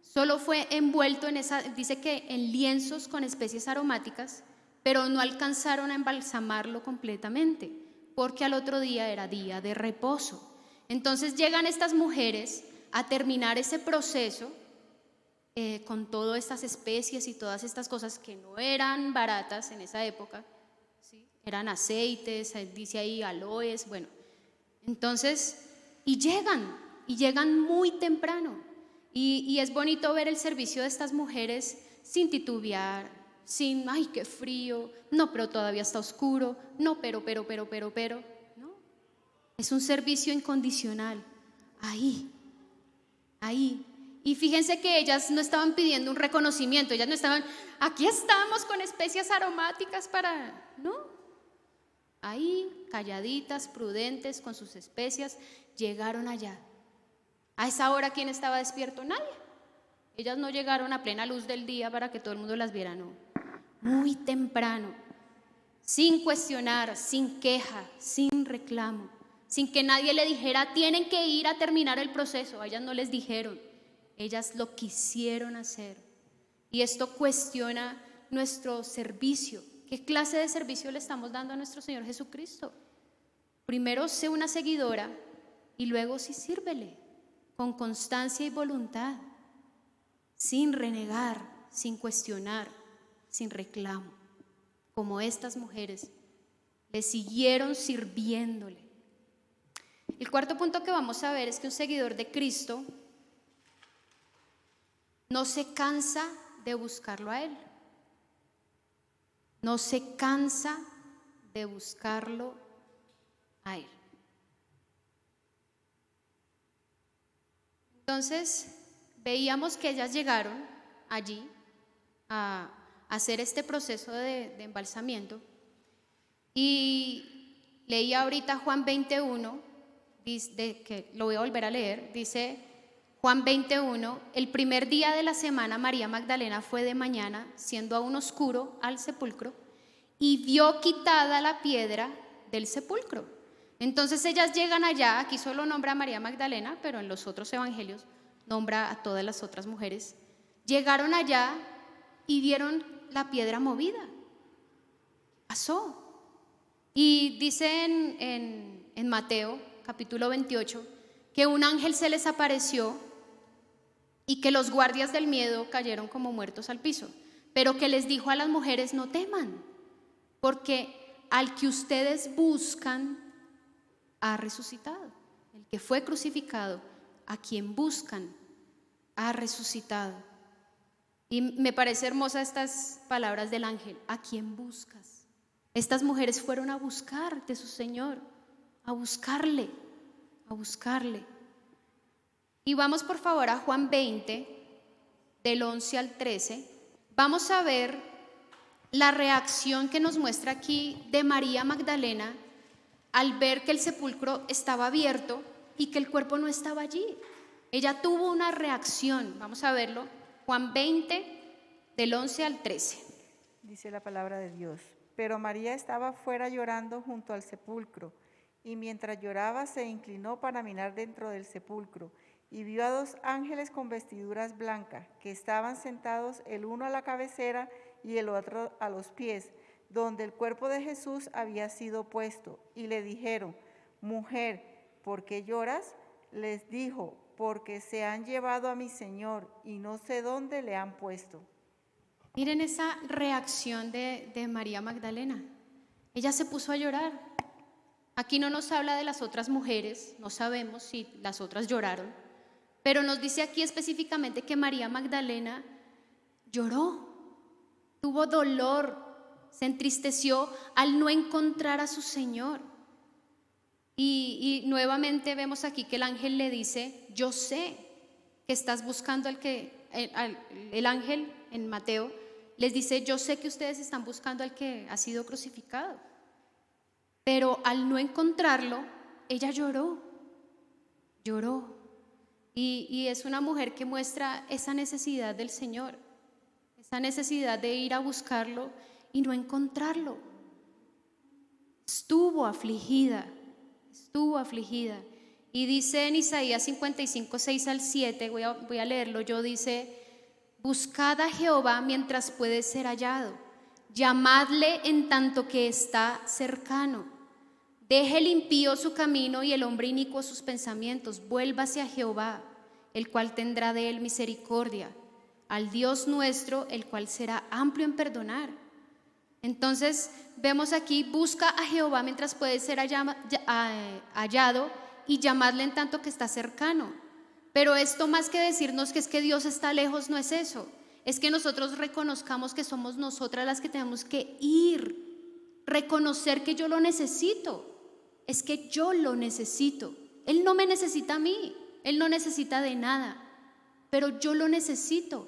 solo fue envuelto dice que en lienzos con especias aromáticas, pero no alcanzaron a embalsamarlo completamente, porque al otro día era día de reposo. Entonces llegan estas mujeres a terminar ese proceso con todas estas especies y todas estas cosas que no eran baratas en esa época, ¿sí? Eran aceites, dice ahí aloes, bueno. Entonces, y llegan muy temprano. Y es bonito ver el servicio de estas mujeres sin titubear, sin, ay, qué frío, no, pero todavía está oscuro, no, pero, no. Es un servicio incondicional, ahí. Y fíjense que ellas no estaban pidiendo un reconocimiento, ellas no estaban, aquí estamos con especias aromáticas para, no. Ahí, calladitas, prudentes, con sus especias, llegaron allá. A esa hora, ¿quién estaba despierto? Nadie. Ellas no llegaron a plena luz del día para que todo el mundo las viera, no. Muy temprano, sin cuestionar, sin queja, sin reclamo, sin que nadie le dijera, tienen que ir a terminar el proceso. A ellas no les dijeron, ellas lo quisieron hacer. Y esto cuestiona nuestro servicio. ¿Qué clase de servicio le estamos dando a nuestro Señor Jesucristo? Primero, sé una seguidora y luego sí sírvele con constancia y voluntad, sin renegar, sin cuestionar, sin reclamo, como estas mujeres le siguieron sirviéndole. El cuarto punto que vamos a ver es que un seguidor de Cristo no se cansa de buscarlo a Él. No se cansa de buscarlo a Él. Entonces, veíamos que ellas llegaron allí a hacer este proceso de embalsamiento y leía ahorita Juan 21, que lo voy a volver a leer, dice Juan 21, el primer día de la semana María Magdalena fue de mañana, siendo aún oscuro, al sepulcro y vio quitada la piedra del sepulcro. Entonces ellas llegan allá, aquí solo nombra a María Magdalena, pero en los otros evangelios nombra a todas las otras mujeres. Llegaron allá y vieron la piedra movida. Pasó. Y dice en Mateo, capítulo 28, que un ángel se les apareció y que los guardias del miedo cayeron como muertos al piso, pero que les dijo a las mujeres, no teman, porque al que ustedes buscan ha resucitado. El que fue crucificado, a quien buscan, ha resucitado. Y me parece hermosa estas palabras del ángel, a quien buscas. Estas mujeres fueron a buscar de su Señor, a buscarle, a buscarle. Y vamos por favor a Juan 20, del 11 al 13. Vamos a ver la reacción que nos muestra aquí de María Magdalena al ver que el sepulcro estaba abierto y que el cuerpo no estaba allí. Ella tuvo una reacción. Vamos a verlo. Juan 20, del 11 al 13. Dice la palabra de Dios. Pero María estaba fuera llorando junto al sepulcro, y mientras lloraba se inclinó para mirar dentro del sepulcro, y vio a dos ángeles con vestiduras blancas, que estaban sentados el uno a la cabecera y el otro a los pies, donde el cuerpo de Jesús había sido puesto, y le dijeron, mujer, ¿por qué lloras? Les dijo, porque se han llevado a mi Señor, y no sé dónde le han puesto. Miren esa reacción de María Magdalena. Ella se puso a llorar. Aquí no nos habla de las otras mujeres, no sabemos si las otras lloraron, pero nos dice aquí específicamente que María Magdalena lloró, tuvo dolor, se entristeció al no encontrar a su Señor. Y nuevamente vemos aquí que el ángel le dice, yo sé que estás buscando el ángel en Mateo les dice, yo sé que ustedes están buscando al que ha sido crucificado. Pero al no encontrarlo, ella lloró. Y es una mujer que muestra esa necesidad del Señor, esa necesidad de ir a buscarlo y no encontrarlo. Estuvo afligida. Y dice en Isaías 55, 6 al 7, voy a leerlo, dice, buscad a Jehová mientras puede ser hallado, llamadle en tanto que está cercano. Deje el impío su camino y el hombre inicuo sus pensamientos, vuélvase a Jehová, el cual tendrá de él misericordia, al Dios nuestro, el cual será amplio en perdonar. Entonces vemos aquí, busca a Jehová mientras puede ser hallado y llamadle en tanto que está cercano. Pero esto más que decirnos que es que Dios está lejos, no es eso. Es que nosotros reconozcamos que somos nosotras las que tenemos que ir, reconocer que yo lo necesito. Es que yo lo necesito. Él no me necesita a mí, Él no necesita de nada, pero yo lo necesito.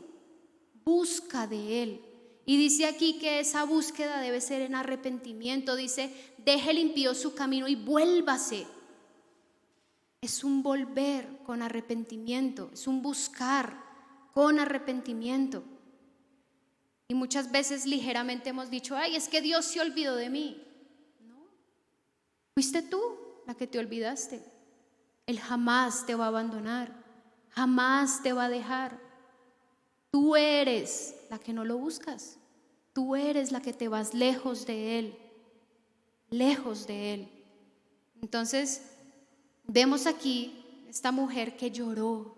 Busca de Él. Y dice aquí que esa búsqueda debe ser en arrepentimiento. Dice, deje el impío su camino y vuélvase. Es un volver con arrepentimiento, es un buscar con arrepentimiento. Y muchas veces ligeramente hemos dicho, ay, es que Dios se olvidó de mí. No, fuiste tú la que te olvidaste. Él jamás te va a abandonar, jamás te va a dejar. Tú eres la que no lo buscas, tú eres la que te vas lejos de Él, lejos de Él. Entonces, vemos aquí esta mujer que lloró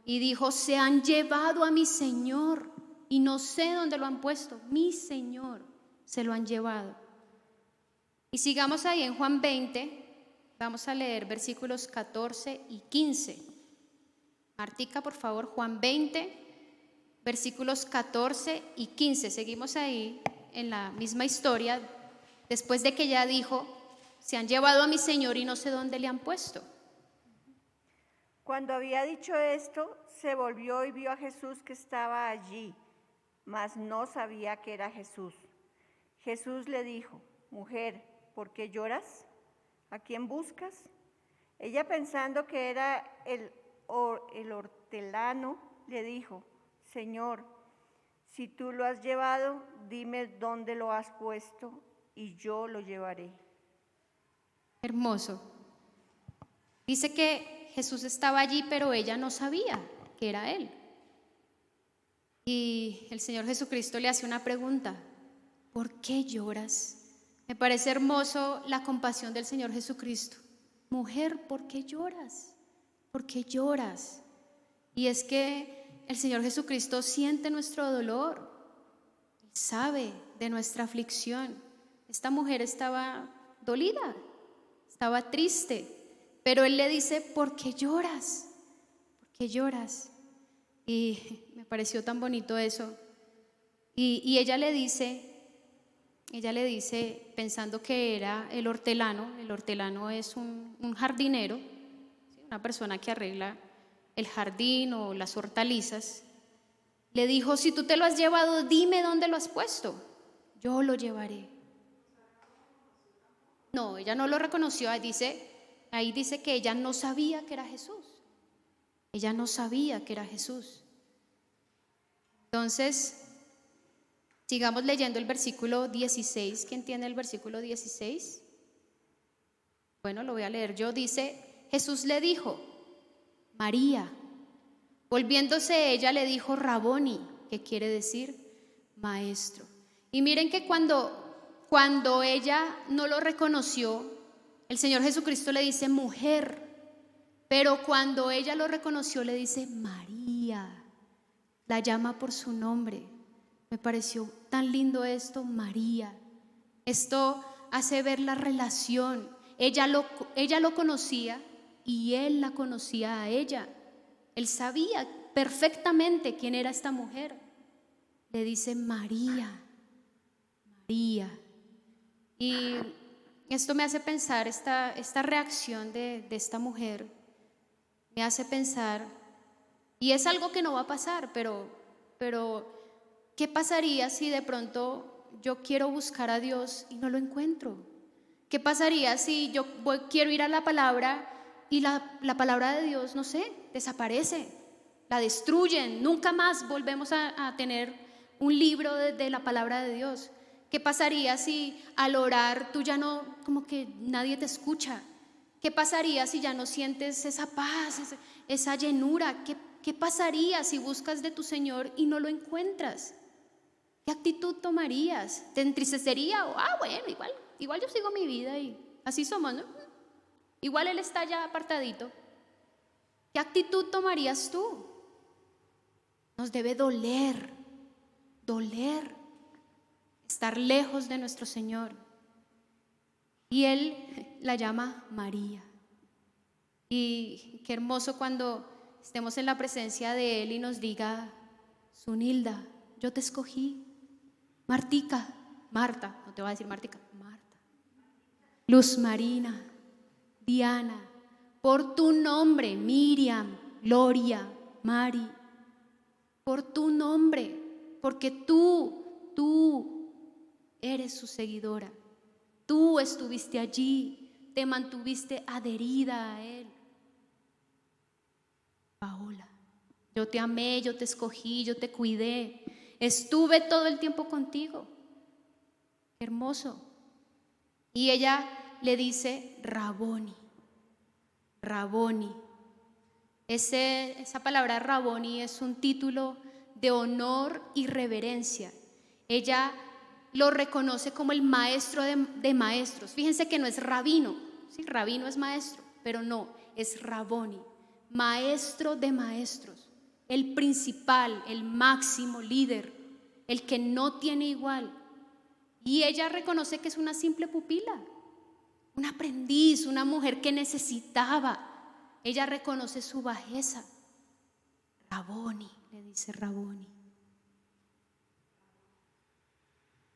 y dijo, se han llevado a mi Señor y no sé dónde lo han puesto, mi Señor se lo han llevado. Y sigamos ahí en Juan 20, vamos a leer versículos 14 y 15. Martica, por favor, Juan 20, versículos 14 y 15. Seguimos ahí en la misma historia, después de que ella dijo, se han llevado a mi Señor y no sé dónde le han puesto. Cuando había dicho esto, se volvió y vio a Jesús que estaba allí, mas no sabía que era Jesús. Jesús le dijo, mujer, ¿por qué lloras? ¿A quién buscas? Ella, pensando que era el hortelano, le dijo, Señor, si tú lo has llevado, dime dónde lo has puesto y yo lo llevaré. Hermoso. Dice que Jesús estaba allí, pero ella no sabía que era Él. Y el Señor Jesucristo le hace una pregunta, ¿por qué lloras? Me parece hermoso la compasión del Señor Jesucristo. Mujer, ¿por qué lloras? ¿Por qué lloras? Y es que el Señor Jesucristo siente nuestro dolor, sabe de nuestra aflicción. Esta mujer estaba dolida, estaba triste, pero Él le dice, ¿por qué lloras? ¿Por qué lloras? Y me pareció tan bonito eso. Y ella le dice, pensando que era el hortelano es un jardinero, una persona que arregla el jardín o las hortalizas, le dijo, si tú te lo has llevado, dime dónde lo has puesto, yo lo llevaré. No, ella no lo reconoció, ahí dice que ella no sabía que era Jesús. Ella no sabía que era Jesús. Entonces, sigamos leyendo el versículo 16. ¿Quién tiene el versículo 16? Bueno, lo voy a leer yo. Dice, Jesús le dijo, María. Volviéndose ella le dijo, Raboni, que quiere decir maestro. Y miren que cuando ella no lo reconoció, el Señor Jesucristo le dice mujer, pero cuando ella lo reconoció le dice María, la llama por su nombre. Me pareció tan lindo esto, María. Esto hace ver la relación. Ella lo conocía y él la conocía a ella. Él sabía perfectamente quién era esta mujer. Le dice María, María. Y esto me hace pensar, esta reacción de esta mujer, me hace pensar, y es algo que no va a pasar, pero ¿qué pasaría si de pronto yo quiero buscar a Dios y no lo encuentro? ¿Qué pasaría si yo quiero ir a la palabra y la palabra de Dios, no sé, desaparece, la destruyen, nunca más volvemos a tener un libro de la palabra de Dios? ¿Qué pasaría si al orar tú ya no, como que nadie te escucha? ¿Qué pasaría si ya no sientes esa paz, esa llenura? ¿Qué pasaría si buscas de tu Señor y no lo encuentras? ¿Qué actitud tomarías? ¿Te entristecería? O, bueno, igual yo sigo mi vida y así somos, ¿no? Igual Él está ya apartadito. ¿Qué actitud tomarías tú? Nos debe doler estar lejos de nuestro Señor. Y Él la llama María. Y qué hermoso cuando estemos en la presencia de Él y nos diga, Zunilda, yo te escogí. Martica, Marta, no te voy a decir Martica, Marta. Luz Marina, Diana, por tu nombre, Miriam, Gloria, Mari, por tu nombre porque tú eres su seguidora. Tú estuviste allí, te mantuviste adherida a Él. Paola, yo te amé, yo te escogí, yo te cuidé, estuve todo el tiempo contigo. Hermoso. Y ella le dice Raboni. Raboni. Esa palabra Raboni es un título de honor y reverencia. Ella lo reconoce como el maestro de maestros. Fíjense que no es rabino, ¿sí? Rabino es maestro, pero no, es Raboni, maestro de maestros, el principal, el máximo líder, el que no tiene igual. Y ella reconoce que es una simple pupila, un aprendiz, una mujer que necesitaba. Ella reconoce su bajeza. Raboni, le dice Raboni.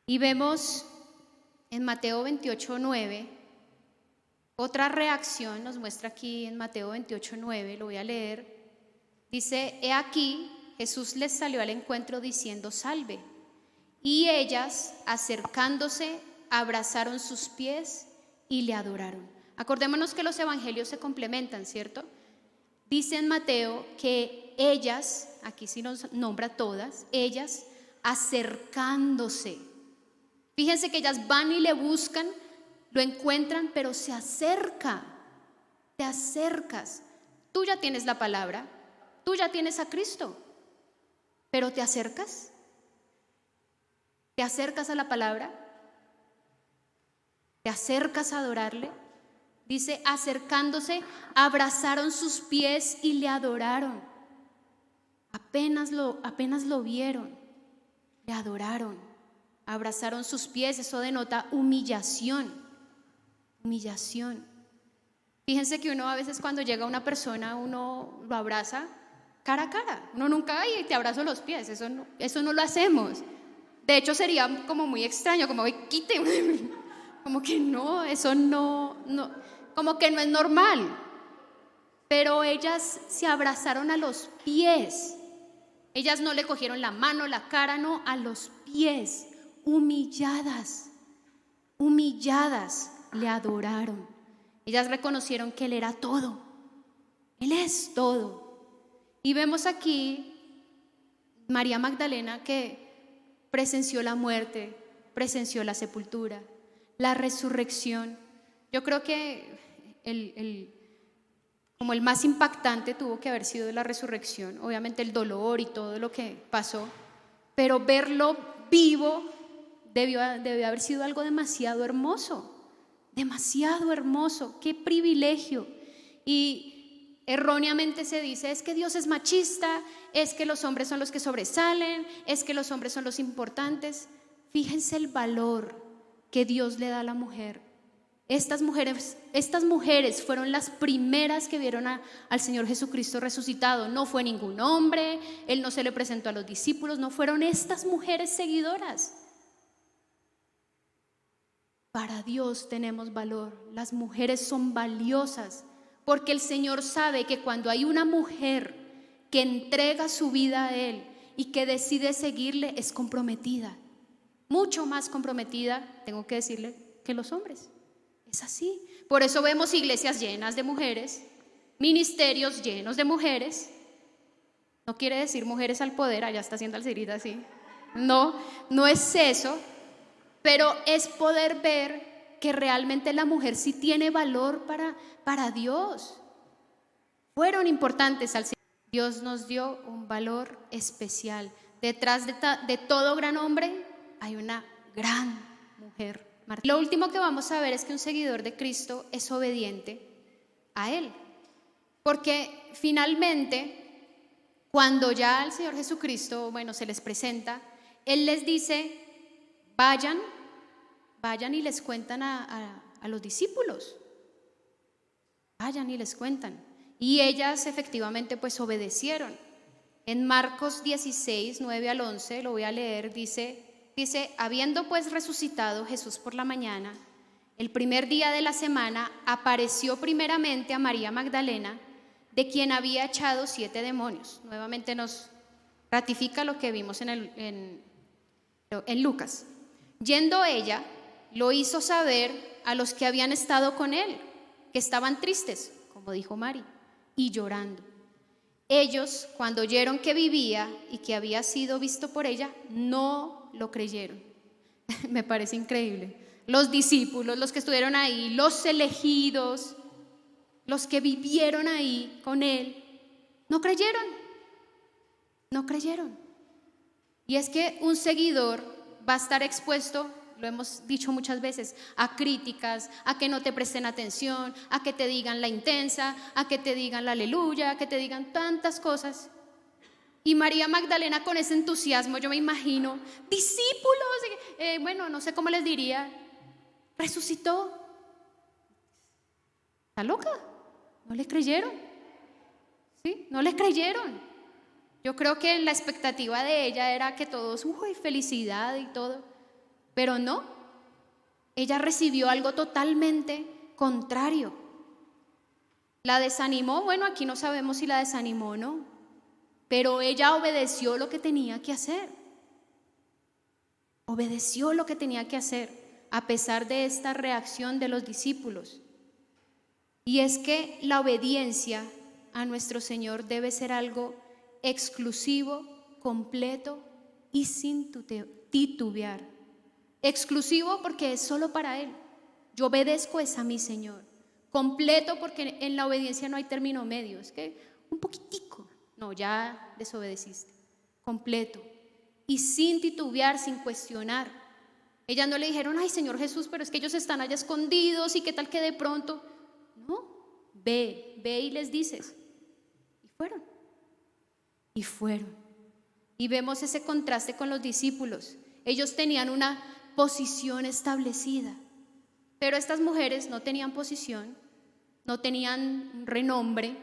Y vemos en Mateo 28:9, otra reacción nos muestra aquí en Mateo 28:9, lo voy a leer. Dice, he aquí, Jesús les salió al encuentro diciendo, salve. Y ellas, acercándose, abrazaron sus pies y le adoraron. Acordémonos que los evangelios se complementan, ¿cierto? Dice en Mateo que ellas, aquí sí nos nombra todas, ellas acercándose. Fíjense que ellas van y le buscan, lo encuentran, pero se acerca, te acercas. Tú ya tienes la palabra, tú ya tienes a Cristo, pero ¿te acercas? ¿Te acercas a la palabra? ¿Te acercas a adorarle? Dice, acercándose, abrazaron sus pies y le adoraron. Apenas lo vieron, le adoraron. Abrazaron sus pies, eso denota humillación. Humillación. Fíjense que uno a veces cuando llega una persona, uno lo abraza cara a cara. Uno nunca, ay, te abrazo los pies, eso no lo hacemos. De hecho sería como muy extraño, como quite, como que no, eso no, como que no es normal. Pero ellas se abrazaron a los pies. Ellas no le cogieron la mano, la cara, no, a los pies. Humilladas le adoraron. Ellas reconocieron que Él era todo, Él es todo. Y vemos aquí María Magdalena que presenció la muerte, presenció la sepultura, la resurrección. Yo creo que como el más impactante tuvo que haber sido la resurrección, obviamente el dolor y todo lo que pasó, pero verlo vivo debió haber sido algo demasiado hermoso, qué privilegio. Y erróneamente se dice, es que Dios es machista, es que los hombres son los que sobresalen, es que los hombres son los importantes. Fíjense el valor que Dios le da a la mujer. Estas mujeres fueron las primeras que vieron al Señor Jesucristo resucitado. No fue ningún hombre, Él no se le presentó a los discípulos, no fueron estas mujeres seguidoras. Para Dios tenemos valor, las mujeres son valiosas, porque el Señor sabe que cuando hay una mujer que entrega su vida a Él y que decide seguirle, es comprometida, mucho más comprometida, tengo que decirle, que los hombres. Es así. Por eso vemos iglesias llenas de mujeres, ministerios llenos de mujeres. No quiere decir mujeres al poder, allá está haciendo Alcirita así. No es eso, pero es poder ver que realmente la mujer sí tiene valor para Dios. Fueron importantes al Señor. Dios nos dio un valor especial. Detrás de todo gran hombre hay una gran mujer. Lo último que vamos a ver es que un seguidor de Cristo es obediente a Él. Porque finalmente, cuando ya el Señor Jesucristo, se les presenta, Él les dice, vayan y les cuentan a los discípulos. Vayan y les cuentan. Y ellas efectivamente pues obedecieron. En Marcos 16, 9 al 11, lo voy a leer, dice, habiendo pues resucitado Jesús por la mañana, el primer día de la semana, apareció primeramente a María Magdalena, de quien había echado 7 demonios. Nuevamente nos Ratifica lo que vimos en Lucas. Yendo ella, lo hizo saber a los que habían estado con él, que estaban tristes, como dijo Mari, y llorando. Ellos, cuando oyeron que vivía y que había sido visto por ella, no lo creyeron. Me parece increíble. Los discípulos, los que estuvieron ahí, los elegidos, los que vivieron ahí con él, no creyeron. No creyeron. Y es que un seguidor va a estar expuesto, lo hemos dicho muchas veces, a críticas, a que no te presten atención, a que te digan la intensa, a que te digan la aleluya, a que te digan tantas cosas. Y María Magdalena, con ese entusiasmo, yo me imagino, discípulos, bueno, no sé cómo les diría, resucitó. ¿Está loca? ¿No le creyeron? ¿Sí? No le creyeron. Yo creo que la expectativa de ella era que todos, uy, felicidad y todo, pero no. Ella recibió algo totalmente contrario. ¿La desanimó? Bueno, aquí no sabemos si la desanimó o no, pero ella obedeció lo que tenía que hacer. Obedeció lo que tenía que hacer, a pesar de esta reacción de los discípulos. Y es que la obediencia a nuestro Señor debe ser algo exclusivo, completo y sin titubear. Exclusivo porque es solo para Él. Yo obedezco es a mi Señor. Completo porque en la obediencia no hay término medio. Es que un poquitico, no, ya desobedeciste. Completo. Y sin titubear, sin cuestionar. Ellas no le dijeron, ay Señor Jesús, pero es que ellos están allá escondidos y qué tal que de pronto. No, ve y les dices. Y fueron. Y fueron. Y vemos ese contraste con los discípulos. Ellos tenían una posición establecida, pero estas mujeres no tenían posición, no tenían renombre,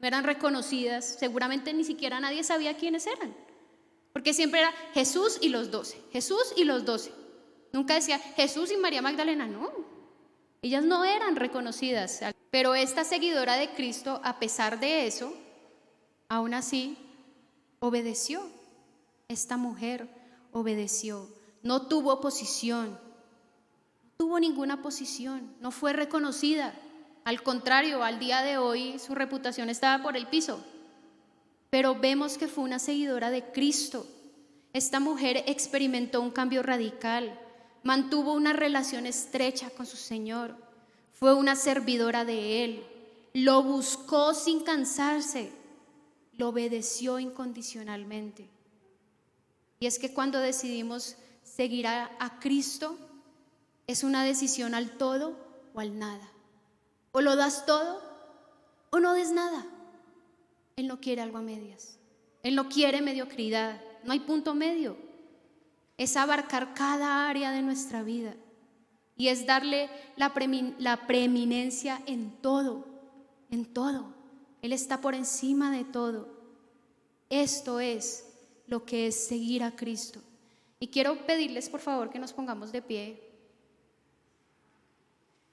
no eran reconocidas, seguramente ni siquiera nadie sabía quiénes eran, porque siempre era Jesús y los 12, Jesús y los 12. Nunca decía Jesús y María Magdalena, no. Ellas no eran reconocidas, pero esta seguidora de Cristo, a pesar de eso, aún así obedeció. Esta mujer obedeció, no tuvo oposición, no tuvo ninguna posición, no fue reconocida. Al contrario, al día de hoy su reputación estaba por el piso. Pero vemos que fue una seguidora de Cristo. Esta mujer experimentó un cambio radical, mantuvo una relación estrecha con su Señor, fue una servidora de Él, lo buscó sin cansarse, lo obedeció incondicionalmente. Y es que cuando decidimos seguir a Cristo, es una decisión al todo o al nada. O lo das todo o no des nada. Él no quiere algo a medias. Él no quiere mediocridad. No hay punto medio. Es abarcar cada área de nuestra vida. Y es darle la preeminencia en todo. En todo. Él está por encima de todo. Esto es lo que es seguir a Cristo. Y quiero pedirles por favor que nos pongamos de pie.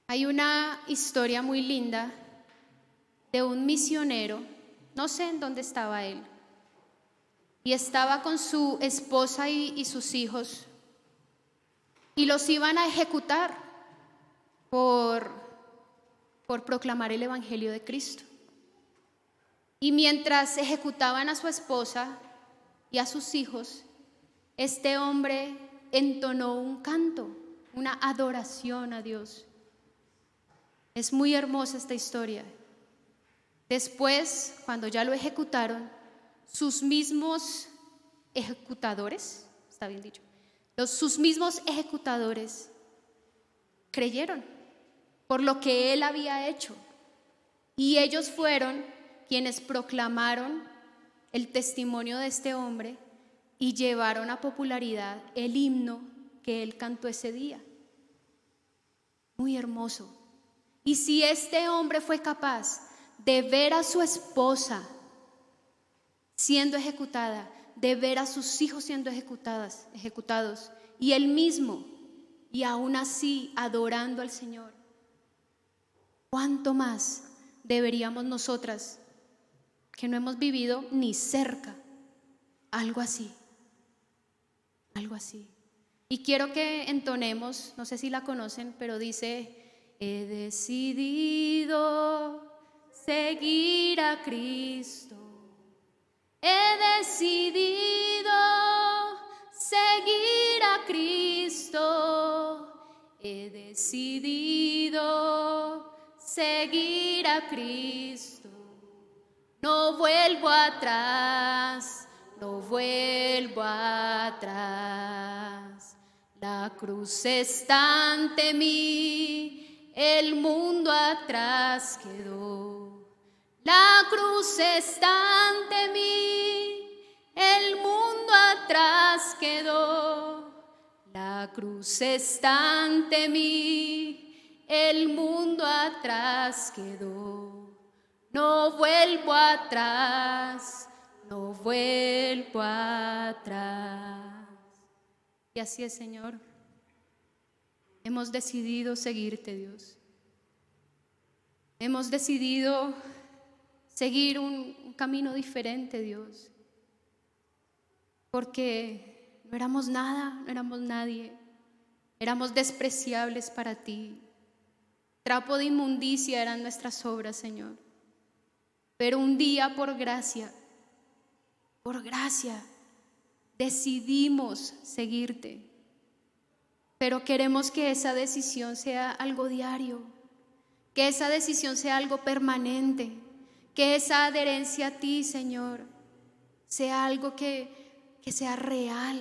Hay una historia muy linda de un misionero, no sé en dónde estaba él, y estaba con su esposa y sus hijos, y los iban a ejecutar por proclamar el Evangelio de Cristo. Y mientras ejecutaban a su esposa y a sus hijos, este hombre entonó un canto, una adoración a Dios. Es muy hermosa esta historia. Después, cuando ya lo ejecutaron, sus mismos ejecutadores, está bien dicho, sus mismos ejecutadores creyeron por lo que él había hecho. Y ellos fueron quienes proclamaron el testimonio de este hombre y llevaron a popularidad el himno que él cantó ese día. Muy hermoso. Y si este hombre fue capaz de ver a su esposa siendo ejecutada, de ver a sus hijos siendo ejecutados, y él mismo, y aún así adorando al Señor, ¿cuánto más deberíamos nosotras, que no hemos vivido ni cerca Algo así, algo así. Y quiero que entonemos, no sé si la conocen, pero dice: he decidido seguir a Cristo. He decidido seguir a Cristo. He decidido seguir a Cristo. No vuelvo atrás, no vuelvo atrás. La cruz está ante mí, el mundo atrás quedó. La cruz está ante mí, el mundo atrás quedó. La cruz está ante mí, el mundo atrás quedó. No vuelvo atrás, no vuelvo atrás. Y así es, Señor. Hemos decidido seguirte, Dios. Hemos decidido seguir un camino diferente, Dios. Porque no éramos nada, no éramos nadie. Éramos despreciables para ti. Trapo de inmundicia eran nuestras obras, Señor. Pero un día por gracia, decidimos seguirte. Pero queremos que esa decisión sea algo diario, que esa decisión sea algo permanente, que esa adherencia a ti, Señor, sea algo que sea real.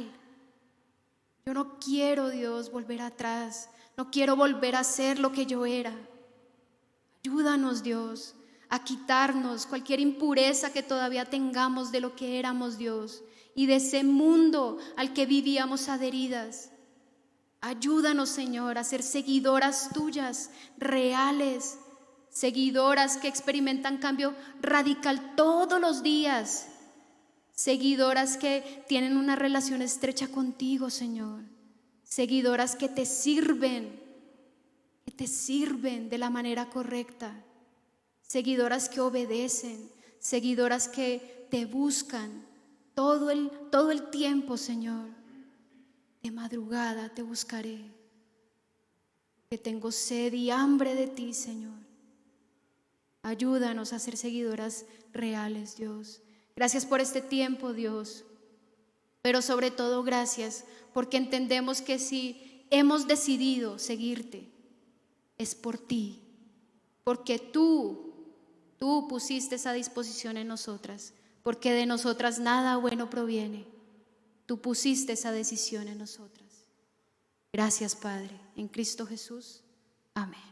Yo no quiero, Dios, volver atrás, no quiero volver a ser lo que yo era. Ayúdanos, Dios, a quitarnos cualquier impureza que todavía tengamos de lo que éramos, Dios, y de ese mundo al que vivíamos adheridas. Ayúdanos, Señor, a ser seguidoras tuyas, reales, seguidoras que experimentan cambio radical todos los días, seguidoras que tienen una relación estrecha contigo, Señor, seguidoras que te sirven de la manera correcta, seguidoras que obedecen, seguidoras que te buscan todo el tiempo, Señor. De madrugada te buscaré, que tengo sed y hambre de ti, Señor. Ayúdanos a ser seguidoras reales, Dios. Gracias por este tiempo, Dios. Pero sobre todo gracias porque entendemos que si hemos decidido seguirte, es por ti. Porque tú pusiste esa disposición en nosotras. Porque de nosotras nada bueno proviene. Tú pusiste esa decisión en nosotras. Gracias, Padre. En Cristo Jesús. Amén.